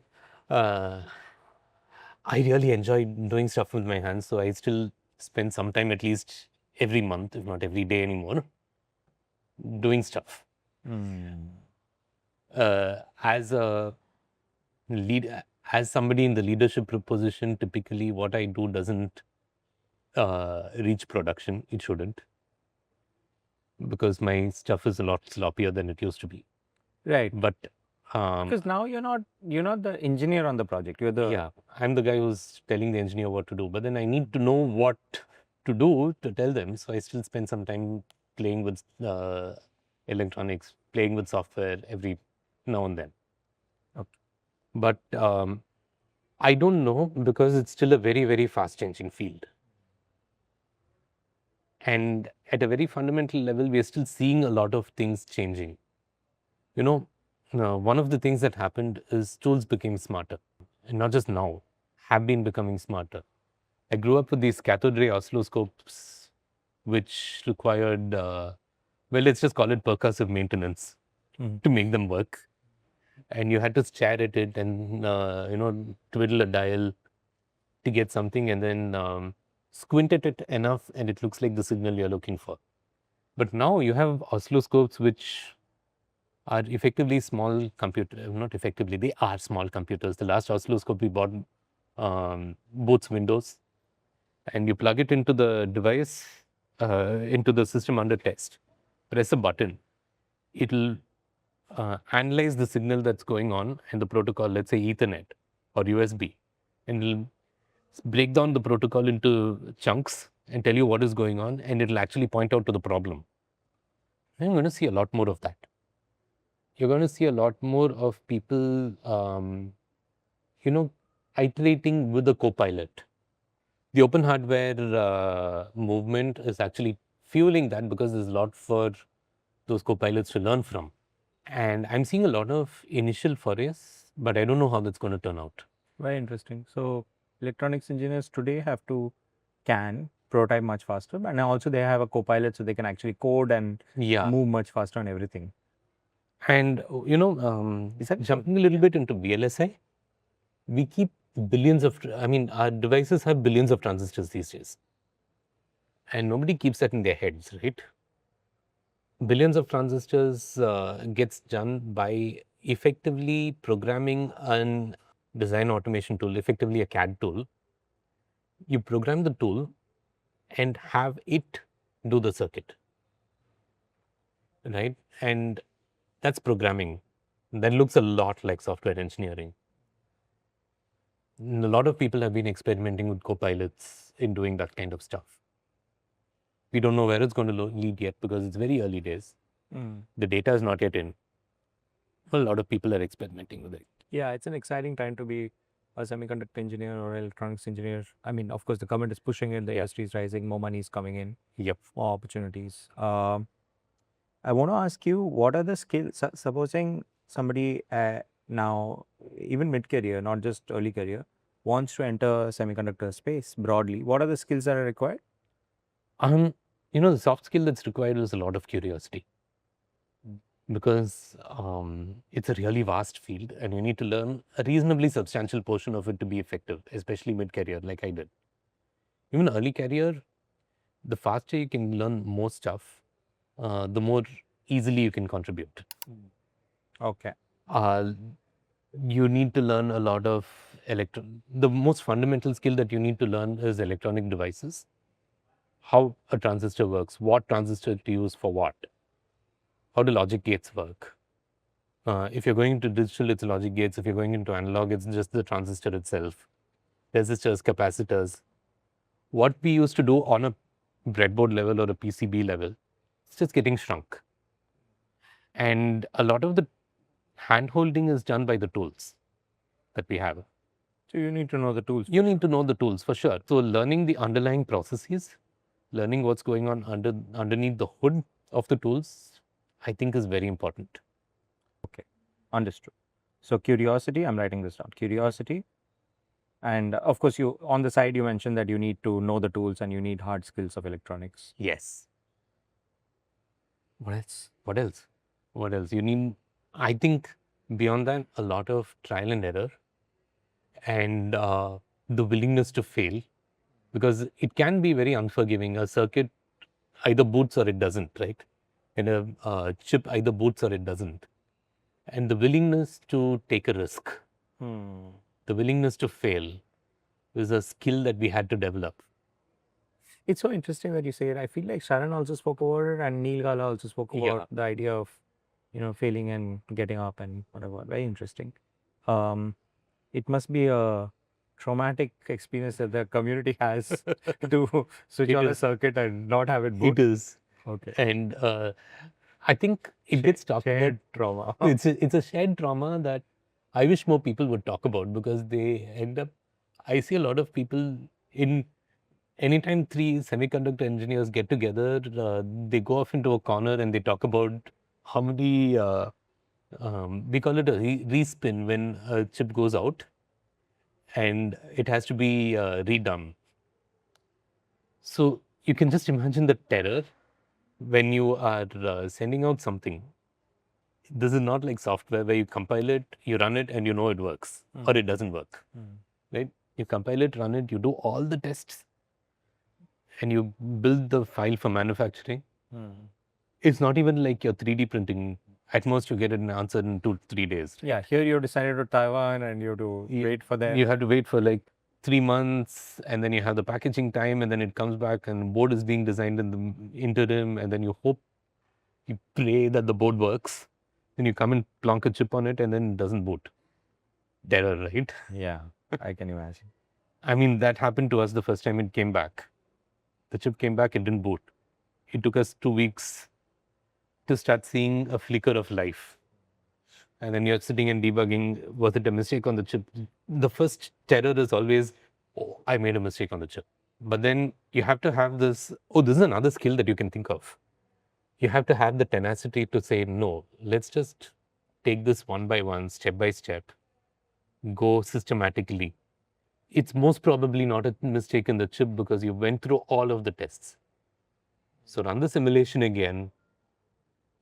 really enjoy doing stuff with my hands, so I still spend some time at least every month, if not every day anymore, doing stuff. As a lead, as somebody in the leadership position, typically what I do doesn't reach production. It shouldn't, because my stuff is a lot sloppier than it used to be. Right. But because now you're not the engineer on the project. You're the I'm the guy who's telling the engineer what to do. But then I need to know what to do to tell them. So I still spend some time playing with electronics, playing with software every now and then. Okay. But I don't know, because it's still a very, very fast changing field. And at a very fundamental level, we are still seeing a lot of things changing. One of the things that happened is tools became smarter. And not just now, have been becoming smarter. I grew up with these cathode ray oscilloscopes, which required, let's just call it percussive maintenance to make them work. And you had to stare at it and, twiddle a dial to get something, and then squint at it enough and it looks like the signal you're looking for. But now you have oscilloscopes which are effectively small computers. Not effectively, they are small computers. The last oscilloscope we bought boots Windows, and you plug it into the device, into the system under test. Press a button. It'll analyze the signal that's going on and the protocol, let's say Ethernet or USB, and it'll break down the protocol into chunks and tell you what is going on, and it'll actually point out to the problem. I'm going to see a lot more of that. You're going to see a lot more of people, iterating with the co-pilot. The open hardware movement is actually fueling that, because there's a lot for those co-pilots to learn from. And I'm seeing a lot of initial forays, but I don't know how that's going to turn out. Very interesting. So electronics engineers today have to can prototype much faster, and also they have a co-pilot so they can actually code and Yeah. move much faster on everything. And Is that jumping a little bit into VLSI, we keep billions of, our devices have billions of transistors these days. And nobody keeps that in their heads, right? Billions of transistors gets done by effectively programming an design automation tool, effectively a CAD tool. You program the tool and have it do the circuit, right? And that's programming. That looks a lot like software engineering. A lot of people have been experimenting with copilots in doing that kind of stuff. We don't know where it's going to lead yet because it's very early days. The data is not yet in. A lot of people are experimenting with it. Yeah, it's an exciting time to be a semiconductor engineer or electronics engineer. I mean, of course, the government is pushing it, the industry is rising, more money is coming in, Yep. more opportunities. I want to ask you, what are the skills? Supposing somebody now, even mid-career, not just early career, wants to enter semiconductor space broadly, what are the skills that are required? The soft skill that's required is a lot of curiosity, because it's a really vast field and you need to learn a reasonably substantial portion of it to be effective, especially mid-career like I did. Even early career, the faster you can learn more stuff, the more easily you can contribute. Okay. You need to learn a lot of the most fundamental skill that you need to learn is electronic devices, how a transistor works, what transistor to use for what, how do logic gates work. If you're going into digital, it's logic gates. If you're going into analog, it's just the transistor itself, resistors, capacitors. What we used to do on a breadboard level or a PCB level, it's just getting shrunk. And a lot of the hand holding is done by the tools that we have. So you need to know the tools. You need to know the tools for sure. So learning the underlying processes, learning what's going on underneath the hood of the tools, I think is very important. Okay, understood. So curiosity, I'm writing this down. Curiosity, and of course, you on the side you mentioned that you need to know the tools and you need hard skills of electronics. Yes. What else? What else? What else? You need, I think, beyond that, a lot of trial and error and the willingness to fail, because it can be very unforgiving. A circuit either boots or it doesn't, right? And a chip either boots or it doesn't. And the willingness to take a risk, the willingness to fail is a skill that we had to develop. It's so interesting that you say it. I feel like Sharan also spoke about it, and Neil Gala also spoke about the idea of, failing and getting up and whatever. Very interesting. It must be a traumatic experience that the community has to switch on a circuit and not have it boot. It is. Okay. And I think it gets talked about. Shared trauma. It's a shared trauma that I wish more people would talk about, because they end up, I see a lot of people in, anytime three semiconductor engineers get together, they go off into a corner and they talk about how many, we call it a respin when a chip goes out and it has to be redone. So you can just imagine the terror when you are sending out something. This is not like software where you compile it, you run it, and you know it works or it doesn't work, right? You compile it, run it, you do all the tests, and you build the file for manufacturing. It's not even like you're 3D printing. At most, you get an answer in 2-3 days. Yeah, here you decided to Taiwan and you have to wait for them. You have to wait for like 3 months, and then you have the packaging time, and then it comes back, and board is being designed in the interim, and then you hope, you pray that the board works. Then you come and plonk a chip on it, and then it doesn't boot. Terror, right? Yeah, I can imagine. I mean, that happened to us the first time it came back. The chip came back, it didn't boot. It took us 2 weeks to start seeing a flicker of life. And then you're sitting and debugging, was it a mistake on the chip? The first terror is always, oh, I made a mistake on the chip. But then you have to have this, oh, this is another skill that you can think of. You have to have the tenacity to say, no, let's just take this one by one, step by step, go systematically. it's most probably not a mistake in the chip because you went through all of the tests. So run the simulation again,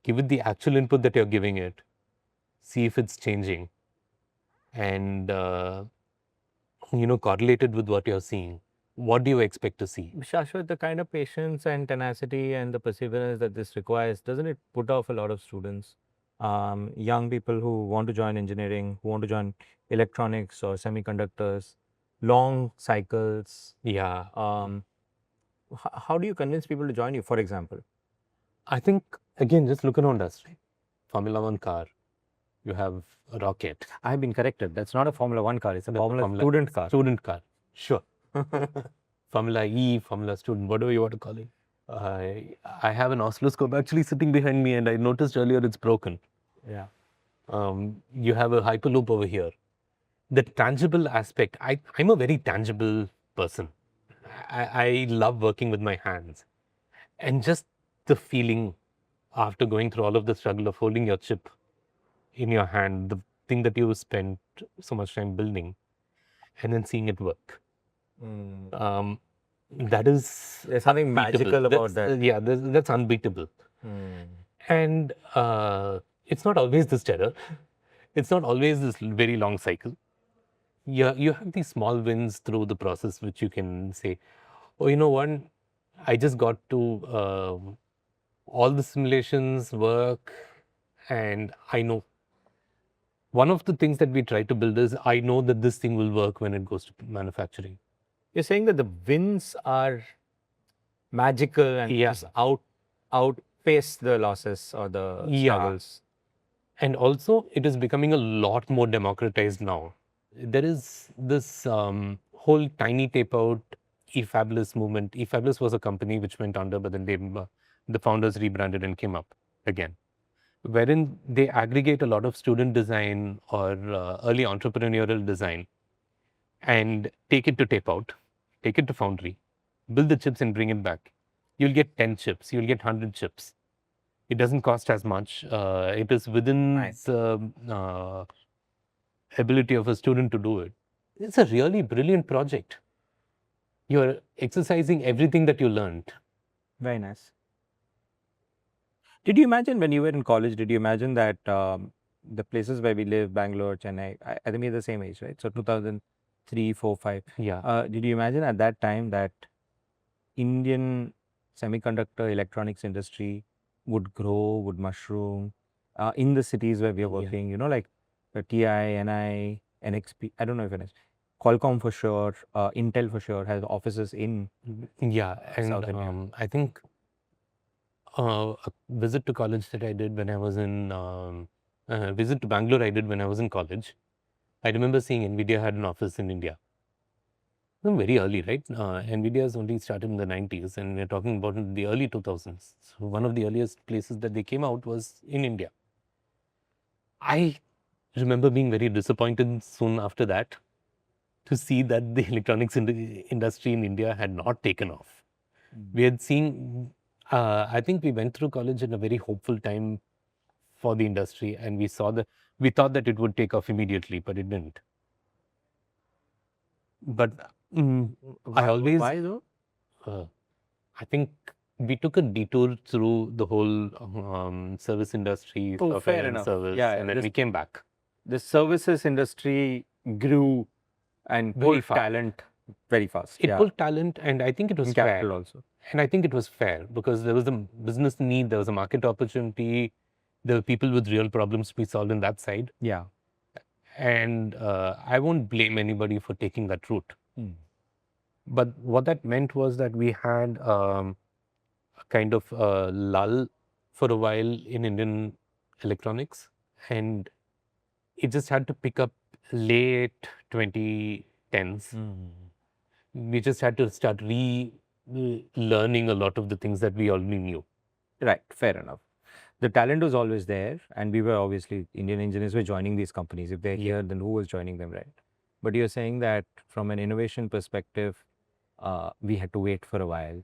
give it the actual input that you're giving it, see if it's changing, and correlated with what you're seeing. What do you expect to see? Shashwat, the kind of patience and tenacity and the perseverance that this requires, doesn't it put off a lot of students? Young people who want to join engineering, who want to join electronics or semiconductors, long cycles. Yeah. How do you convince people to join you, for example? I think, again, just look around us, right? Formula One car, you have a rocket. I've been corrected. That's not a Formula One car. It's a Formula student car. Student car, sure. Formula E, Formula student, whatever you want to call it. I have an oscilloscope actually sitting behind me, and I noticed earlier it's broken. Yeah. You have a hyperloop over here. The tangible aspect, I'm a very tangible person. I love working with my hands. And just the feeling after going through all of the struggle of holding your chip in your hand, the thing that you spent so much time building, and then seeing it work. That is There's something magical about that. Yeah, that's unbeatable. And it's not always this terror. It's not always this very long cycle. You have these small wins through the process, which you can say, oh, you know what? I just got to all the simulations work, and I know. One of the things that we try to build is I know that this thing will work when it goes to manufacturing. You're saying that the wins are magical and just outpace the losses or the struggles. And also, it is becoming a lot more democratized now. There is this whole tiny tape out eFabless movement. eFabless was a company which went under, but then the founders rebranded and came up again, wherein they aggregate a lot of student design or early entrepreneurial design and take it to tape out, take it to foundry, build the chips and bring it back. You'll get 10 chips, you'll get 100 chips. It doesn't cost as much. It is within the ability of a student to do it. It's a really brilliant project. You're exercising everything that you learned. Very nice. Did you imagine when you were in college, did you imagine that the places where we live, Bangalore, Chennai, I think we're the same age, right? So 2003, 4, 5. Yeah. Did you imagine at that time that Indian semiconductor electronics industry would grow, would mushroom in the cities where we are working, you know, like TI, NI, NXP, I don't know if it is. Qualcomm for sure, Intel for sure has offices in South India. I think a visit to college that I did when I was in visit to Bangalore I did when I was in college. I remember seeing NVIDIA had an office in India. Very early, right? NVIDIA's only started in the 90s, and we're talking about in the early 2000s. So one of the earliest places that they came out was in India. I remember being very disappointed soon after that to see that the electronics industry in India had not taken off. We had seen, I think we went through college in a very hopeful time for the industry, and we thought that it would take off immediately, but it didn't. But why though? I think we took a detour through the whole service industry, fair enough. service, and then we came back. The services industry grew and pulled talent very fast. It pulled talent, and I think it was fair. Capital also. And I think it was fair because there was a business need, there was a market opportunity, there were people with real problems to be solved in that side. Yeah. And I won't blame anybody for taking that route. But what that meant was that we had a kind of lull for a while in Indian electronics, and it just had to pick up late 2010s. We just had to start learning a lot of the things that we already knew. Right, fair enough. The talent was always there, and we were obviously, Indian engineers were joining these companies. If they're here, then who was joining them, right? But you're saying that from an innovation perspective, we had to wait for a while.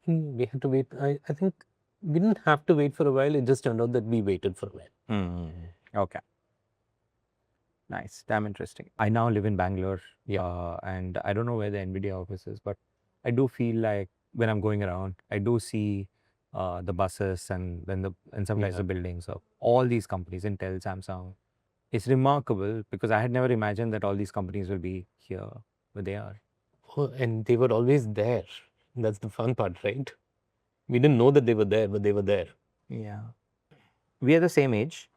We had to wait. I think we didn't have to wait for a while. It just turned out that we waited for a while. Okay. Nice, damn interesting. I now live in Bangalore, Yeah. and I don't know where the NVIDIA office is, but I do feel like when I'm going around, I do see the buses and then and sometimes Yeah. the buildings of all these companies, Intel, Samsung. It's remarkable because I had never imagined that all these companies will be here where they are. Oh, and they were always there. That's the fun part, right? We didn't know that they were there, but they were there. Yeah. We are the same age,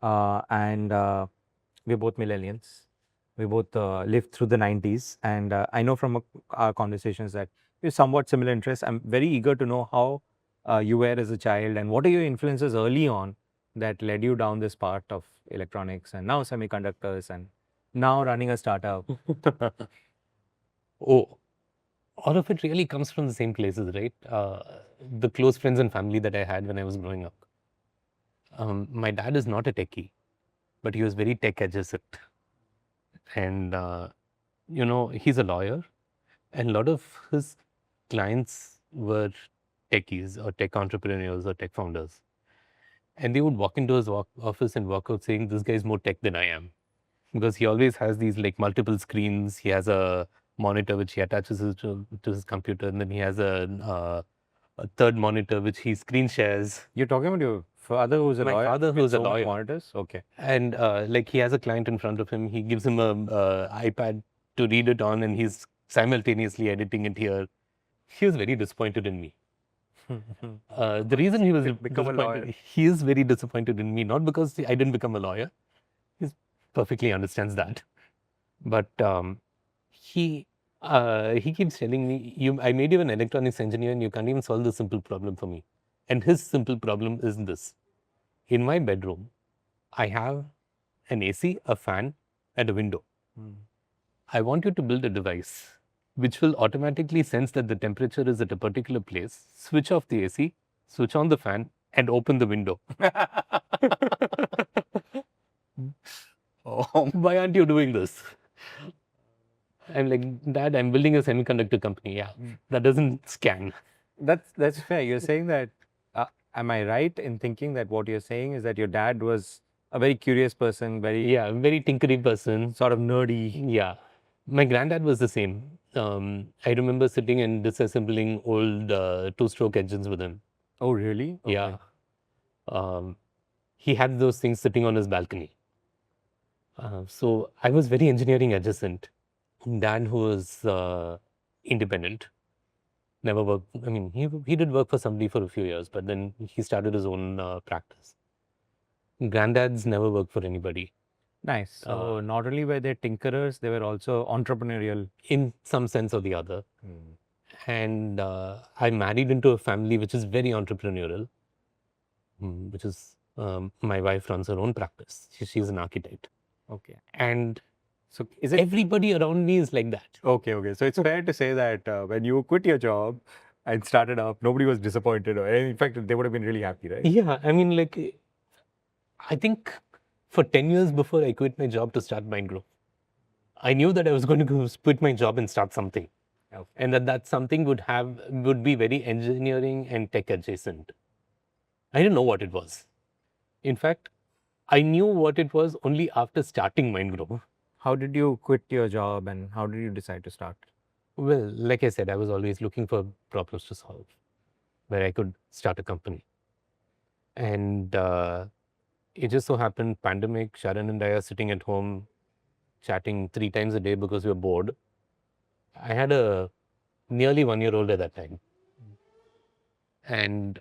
and we're both millennials. We both lived through the 90s, and I know from our conversations that we have somewhat similar interests. I'm very eager to know how you were as a child and what are your influences early on that led you down this path of electronics and now semiconductors and now running a startup. Oh, all of it really comes from the same places, right? The close friends and family that I had when I was growing up. My dad is not a techie, but he was very tech adjacent. And, he's a lawyer, and a lot of his clients were techies or tech entrepreneurs or tech founders. And they would walk into his office and walk out saying, "This guy's more tech than I am." Because he always has these like multiple screens. He has a monitor which he attaches to his computer, and then he has a third monitor which he screen shares. You're talking about your father who's a My lawyer father, with who's a so many lawyer, monitors? Okay. and like he has a client in front of him. He gives him a iPad to read it on, and he's simultaneously editing it here. He was very disappointed in me. The reason he was Become a lawyer. disappointed, he is very disappointed in me, not because I didn't become a lawyer. He perfectly understands that, but he keeps telling me, I made you an electronics engineer, and you can't even solve the simple problem for me." And his simple problem is this: in my bedroom, I have an AC, a fan, and a window. I want you to build a device which will automatically sense that the temperature is at a particular place, switch off the AC, switch on the fan, and open the window. Oh, Why aren't you doing this? I'm like, "Dad, I'm building a semiconductor company. Yeah, that doesn't scan." that's fair. You're saying that. Am I right in thinking that what you're saying is that your dad was a very curious person, very Yeah, very tinkery person. sort of nerdy? Yeah. My granddad was the same. I remember sitting and disassembling old two-stroke engines with him. Oh, really? Yeah. Um, he had those things sitting on his balcony. So I was very engineering adjacent. Dad, who was independent, never worked. I mean, he did work for somebody for a few years, but then he started his own practice. Granddads never worked for anybody. Nice. So not only were they tinkerers, they were also entrepreneurial. In some sense or the other. And I married into a family which is very entrepreneurial, which is my wife runs her own practice. She's an architect. Okay. And So is it everybody around me is like that. okay? Okay. So it's fair to say that when you quit your job and started up, nobody was disappointed, or in fact, they would have been really happy, right? Yeah, I mean, like, I think for 10 years before I quit my job to start Mindgrove, I knew that I was going to go quit my job and start something. Okay. And that something would be very engineering and tech adjacent. I didn't know what it was. In fact, I knew what it was only after starting Mindgrove. How did you quit your job and how did you decide to start? Well, like I said, I was always looking for problems to solve where I could start a company. And it just so happened, pandemic, Sharon and I are sitting at home chatting 3 times a day because we were bored. I had a nearly 1-year-old at that time. And,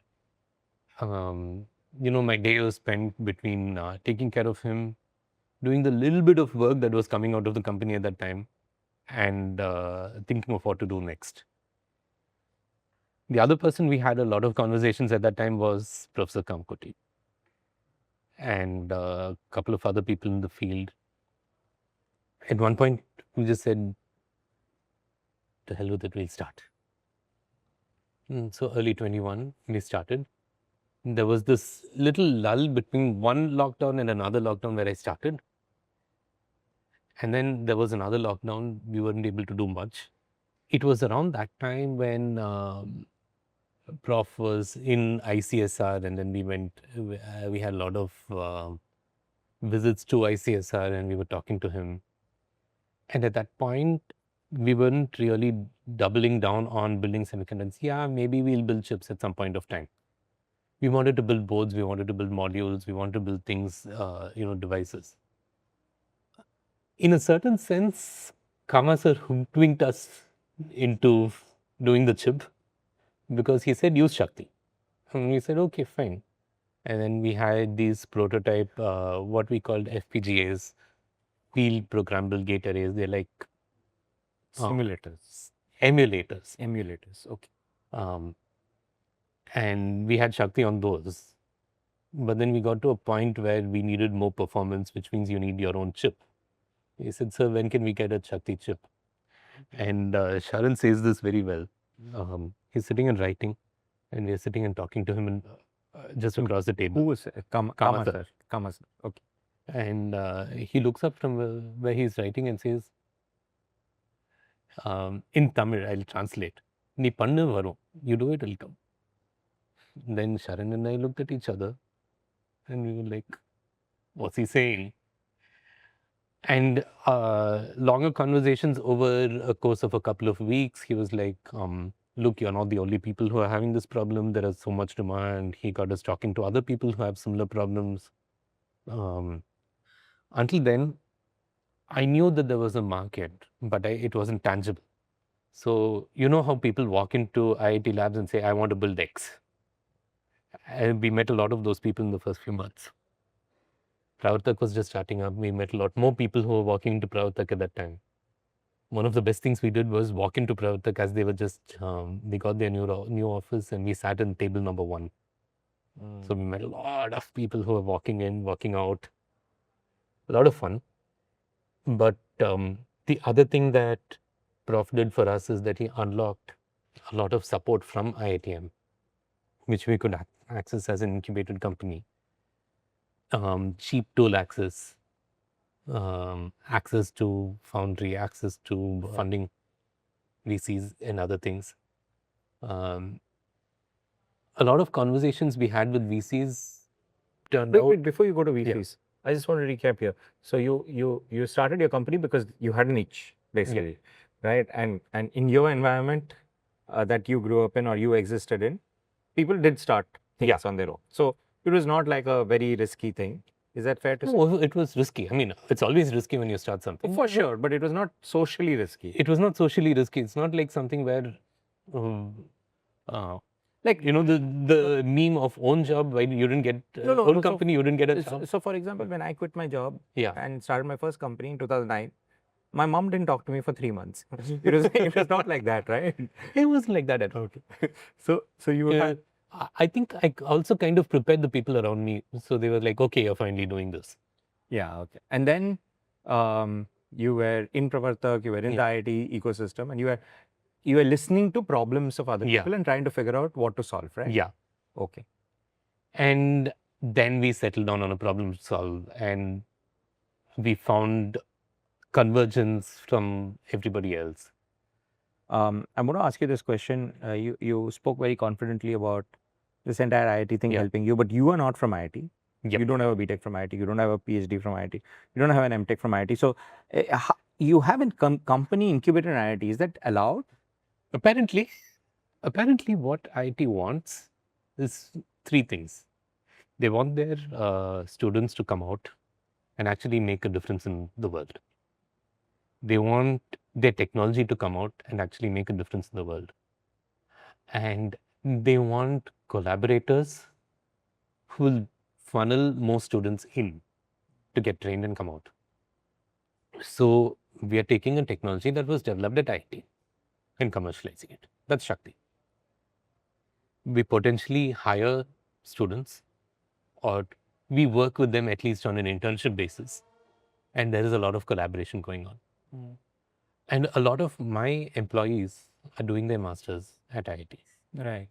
my day was spent between taking care of him, doing the little bit of work that was coming out of the company at that time, and thinking of what to do next. The other person we had a lot of conversations at that time was Professor Kamkoti and a couple of other people in the field. At one point, we just said, "To hell with it, we'll start." So early 21, we started. There was this little lull between one lockdown and another lockdown where I started. And then there was another lockdown. We weren't able to do much. It was around that time when Prof was in ICSR, and then we had a lot of visits to ICSR, and we were talking to him. And at that point, we weren't really doubling down on building semiconductors. Yeah, maybe we'll build chips at some point of time. We wanted to build boards, we wanted to build modules, we wanted to build things, devices. In a certain sense, Kama sir hoodwinked us into doing the chip because he said use Shakti. And we said, okay, fine. And then we had these prototype, what we called FPGAs, field programmable gate arrays. They're like Simulators, emulators. emulators. Okay. And we had Shakti on those. But then we got to a point where we needed more performance, which means you need your own chip. He said, sir, when can we get a Shakti chip? And Sharan says this very well. He's sitting and writing, and we're sitting and talking to him and, just across the table. Who was it? Kama sir. Kama sir. Okay. And he looks up from where he's writing and says, in Tamil, I'll translate. Ni pannu varum. You do it, it'll come. Then Sharan and I looked at each other and we were like, what's he saying? And longer conversations over a course of a couple of weeks, he was like, look, you're not the only people who are having this problem. There is so much demand. He got us talking to other people who have similar problems. Until then, I knew that there was a market, but it wasn't tangible. So, you know how people walk into IIT labs and say, I want to build X. And we met a lot of those people in the first few months. Pravartak was just starting up. We met a lot more people who were walking into Pravartak at that time. One of the best things we did was walk into Pravartak as they were just, they got their new office and we sat in table number 1. So we met a lot of people who were walking in, walking out. A lot of fun. But the other thing that Prof did for us is that he unlocked a lot of support from IITM, which we could access as an incubated company. Cheap tool access, access to foundry, access to funding, VCs and other things. A lot of conversations we had with VCs turned out. Wait, before you go to VCs, I just want to recap here. So you started your company because you had an itch, basically, right? And in your environment that you grew up in or you existed in, people did start things on their own. So it was not like a very risky thing. Is that fair to say? No, it was risky. I mean, it's always risky when you start something. For sure, but it was not socially risky. It was not socially risky. It's not like something where, like, you know, the meme of own job, why you didn't get own company, you didn't get a job. So, for example, when I quit my job and started my first company in 2009, my mom didn't talk to me for 3 months. It was not like that, right? It wasn't like that at all. So you had. I think I also kind of prepared the people around me. So they were like, okay, you're finally doing this. Yeah, okay. And then you were in Pravartak, you were in the IIT ecosystem, and you were listening to problems of other people and trying to figure out what to solve, right? Yeah. Okay. And then we settled down on a problem to solve, and we found convergence from everybody else. I'm going to ask you this question. You spoke very confidently about this entire IIT thing helping you, but you are not from IIT. You don't have a BTech from IIT. You don't have a PhD from IIT. You don't have an MTech from IIT. So you have a company incubated in IIT. Is that allowed? Apparently, what IIT wants is 3 things. They want their students to come out and actually make a difference in the world. They want their technology to come out and actually make a difference in the world. And they want collaborators who will funnel more students in to get trained and come out. So we are taking a technology that was developed at IIT and commercializing it. That's Shakti. We potentially hire students, or we work with them at least on an internship basis, and there is a lot of collaboration going on. And a lot of my employees are doing their masters at IIT. Right.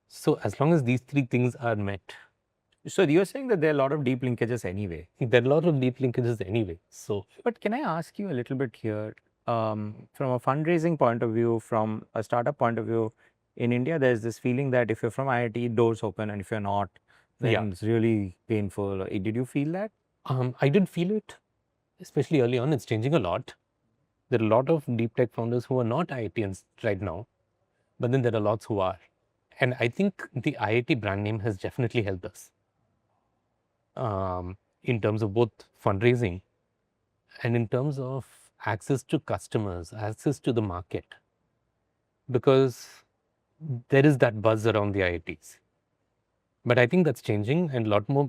So as long as these 3 things are met. So you're saying that there are a lot of deep linkages anyway. There are a lot of deep linkages anyway. So, but can I ask you a little bit here, from a fundraising point of view, from a startup point of view, in India, there's this feeling that if you're from IIT, doors open, and if you're not, then it's really painful. Did you feel that? I did feel it, especially early on. It's changing a lot. There are a lot of deep tech founders who are not IITians right now, but then there are lots who are. And I think the IIT brand name has definitely helped us in terms of both fundraising and in terms of access to customers, access to the market, because there is that buzz around the IITs. But I think that's changing, and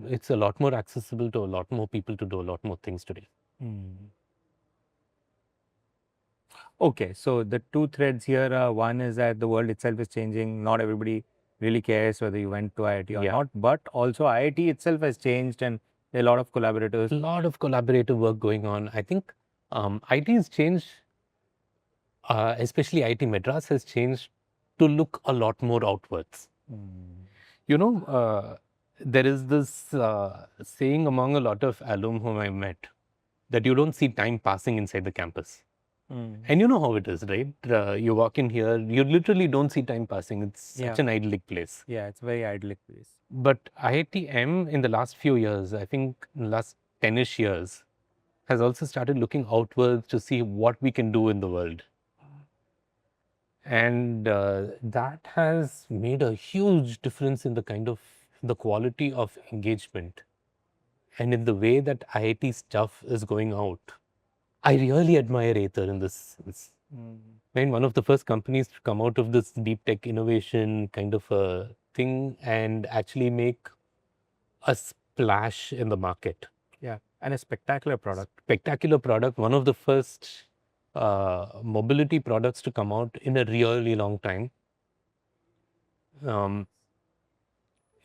it's a lot more accessible to a lot more people to do a lot more things today. Okay, so the two threads here, one is that the world itself is changing. Not everybody really cares whether you went to IIT or Yeah. not, but also IIT itself has changed and there are a lot of collaborators. A lot of collaborative work going on. I think IT has changed, especially IIT Madras has changed to look a lot more outwards. You know, there is this saying among a lot of alum whom I met that you don't see time passing inside the campus. And you know how it is, right? You walk in here, you literally don't see time passing. It's such an idyllic place. Yeah, it's a very idyllic place. But IITM in the last few years, I think in the last 10-ish years, has also started looking outwards to see what we can do in the world. And that has made a huge difference in the kind of the quality of engagement and in the way that IIT stuff is going out. I really admire Aether in this sense. When one of the first companies to come out of this deep tech innovation kind of a thing and actually make a splash in the market. Yeah, and a spectacular product. Spectacular product, one of the first mobility products to come out in a really long time.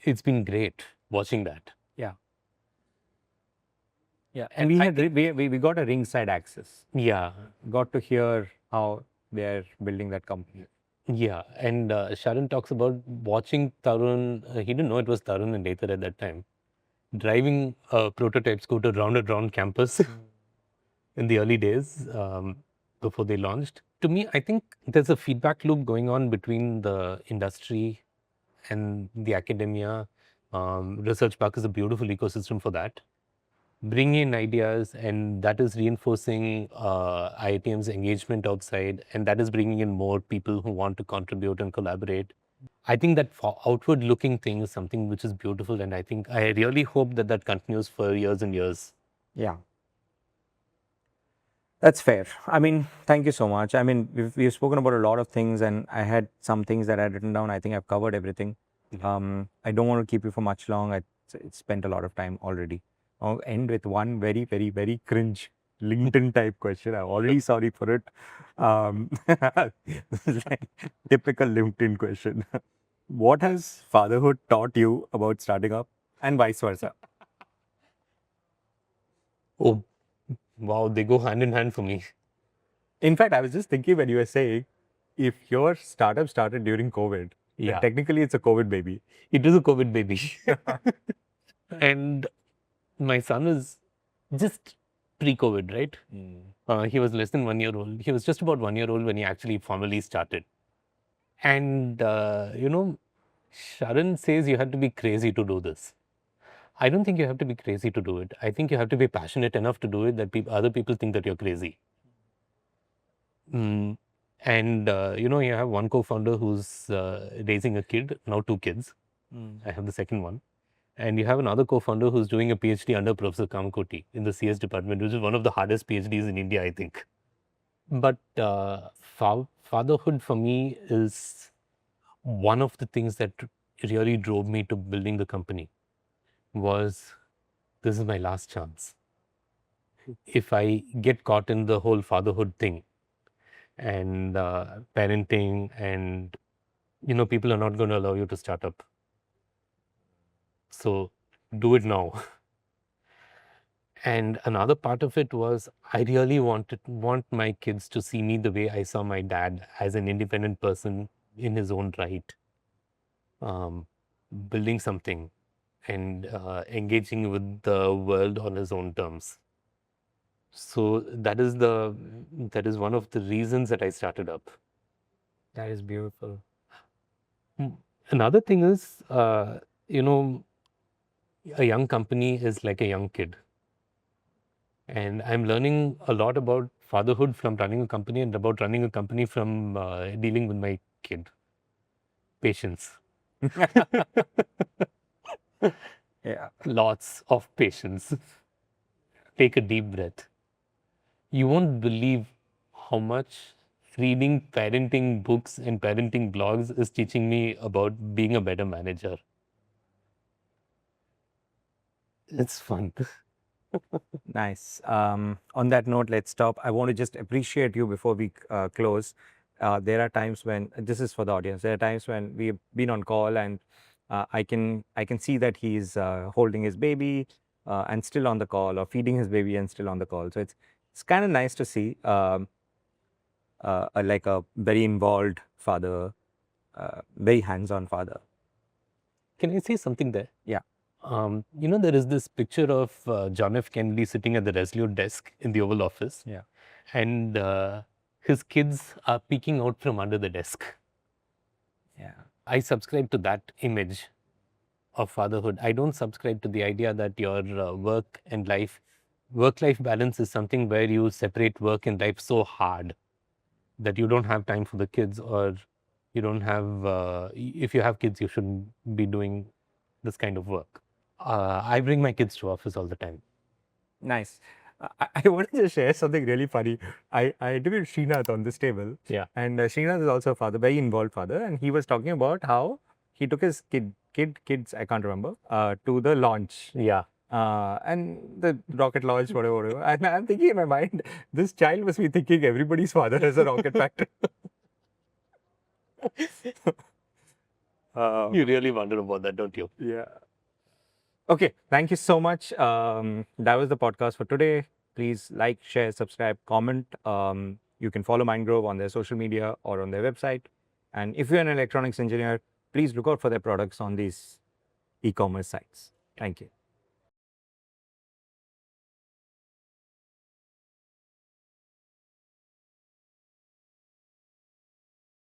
It's been great watching that. Yeah. Yeah, and we had we got a ringside access. Yeah. Got to hear how they're building that company. Yeah, and Sharon talks about watching Tarun. He didn't know it was Tarun and Aether at that time, driving a prototype scooter round and round campus in the early days before they launched. To me, I think there's a feedback loop going on between the industry and the academia. Research Park is a beautiful ecosystem for that. Bring in ideas, and that is reinforcing IITM's engagement outside, and that is bringing in more people who want to contribute and collaborate. I think that outward looking thing is something which is beautiful, and I really hope that that continues for years and years. Yeah. That's fair. I mean, thank you so much. I mean, we've spoken about a lot of things, and I had some things that I had written down. I think I've covered everything. I don't want to keep you for much long. I spent a lot of time already. I'll end with one very, very, very cringe LinkedIn type question. I'm already sorry for it. This is like typical LinkedIn question. What has fatherhood taught you about starting up, and vice versa? Oh, wow, they go hand in hand for me. In fact, I was just thinking when you were saying, if your startup started during COVID, then technically it's a COVID baby. It is a COVID baby. And my son is just pre-COVID, right? He was less than 1 year old. He was just about 1 year old when he actually formally started. And, Sharon says you have to be crazy to do this. I don't think you have to be crazy to do it. I think you have to be passionate enough to do it that other people think that you're crazy. And, you have one co-founder who's raising a kid, now 2 kids. I have the second one. And you have another co-founder who's doing a PhD under Professor Kamakoti in the CS department, which is one of the hardest PhDs in India, I think. But fatherhood for me is one of the things that really drove me to building the company. Was this is my last chance. If I get caught in the whole fatherhood thing and parenting, and people are not going to allow you to start up. So do it now. And another part of it was I really want my kids to see me the way I saw my dad, as an independent person in his own right, building something and engaging with the world on his own terms. So that is one of the reasons that I started up. That is beautiful. Another thing is, a young company is like a young kid. And I'm learning a lot about fatherhood from running a company and about running a company from dealing with my kid. Patience. Yeah. Lots of patience. Take a deep breath. You won't believe how much reading parenting books and parenting blogs is teaching me about being a better manager. It's fun. Nice. On that note, let's stop. I want to just appreciate you before we close. There are times when this is for the audience. There are times when we've been on call and I can see that he's holding his baby and still on the call, or feeding his baby and still on the call. So it's kind of nice to see like a very involved father, very hands-on father. Can I say something there? Yeah. There is this picture of John F. Kennedy sitting at the Resolute desk in the Oval Office. Yeah. And his kids are peeking out from under the desk. Yeah. I subscribe to that image of fatherhood. I don't subscribe to the idea that your work-life balance is something where you separate work and life so hard that you don't have time for the kids, or you don't have, if you have kids, you shouldn't be doing this kind of work. I bring my kids to office all the time. Nice. I want to just share something really funny. I interviewed Srinath on this table. Yeah. And Srinath is also a father, very involved father. And he was talking about how he took his kids, I can't remember, to the launch. Yeah. And the rocket launch, whatever. And I'm thinking in my mind, this child must be thinking everybody's father has a rocket factory. You really wonder about that, don't you? Yeah. Okay, thank you so much. That was the podcast for today. Please like, share, subscribe, comment. You can follow Mindgrove on their social media or on their website. And if you're an electronics engineer, please look out for their products on these e-commerce sites. Thank you.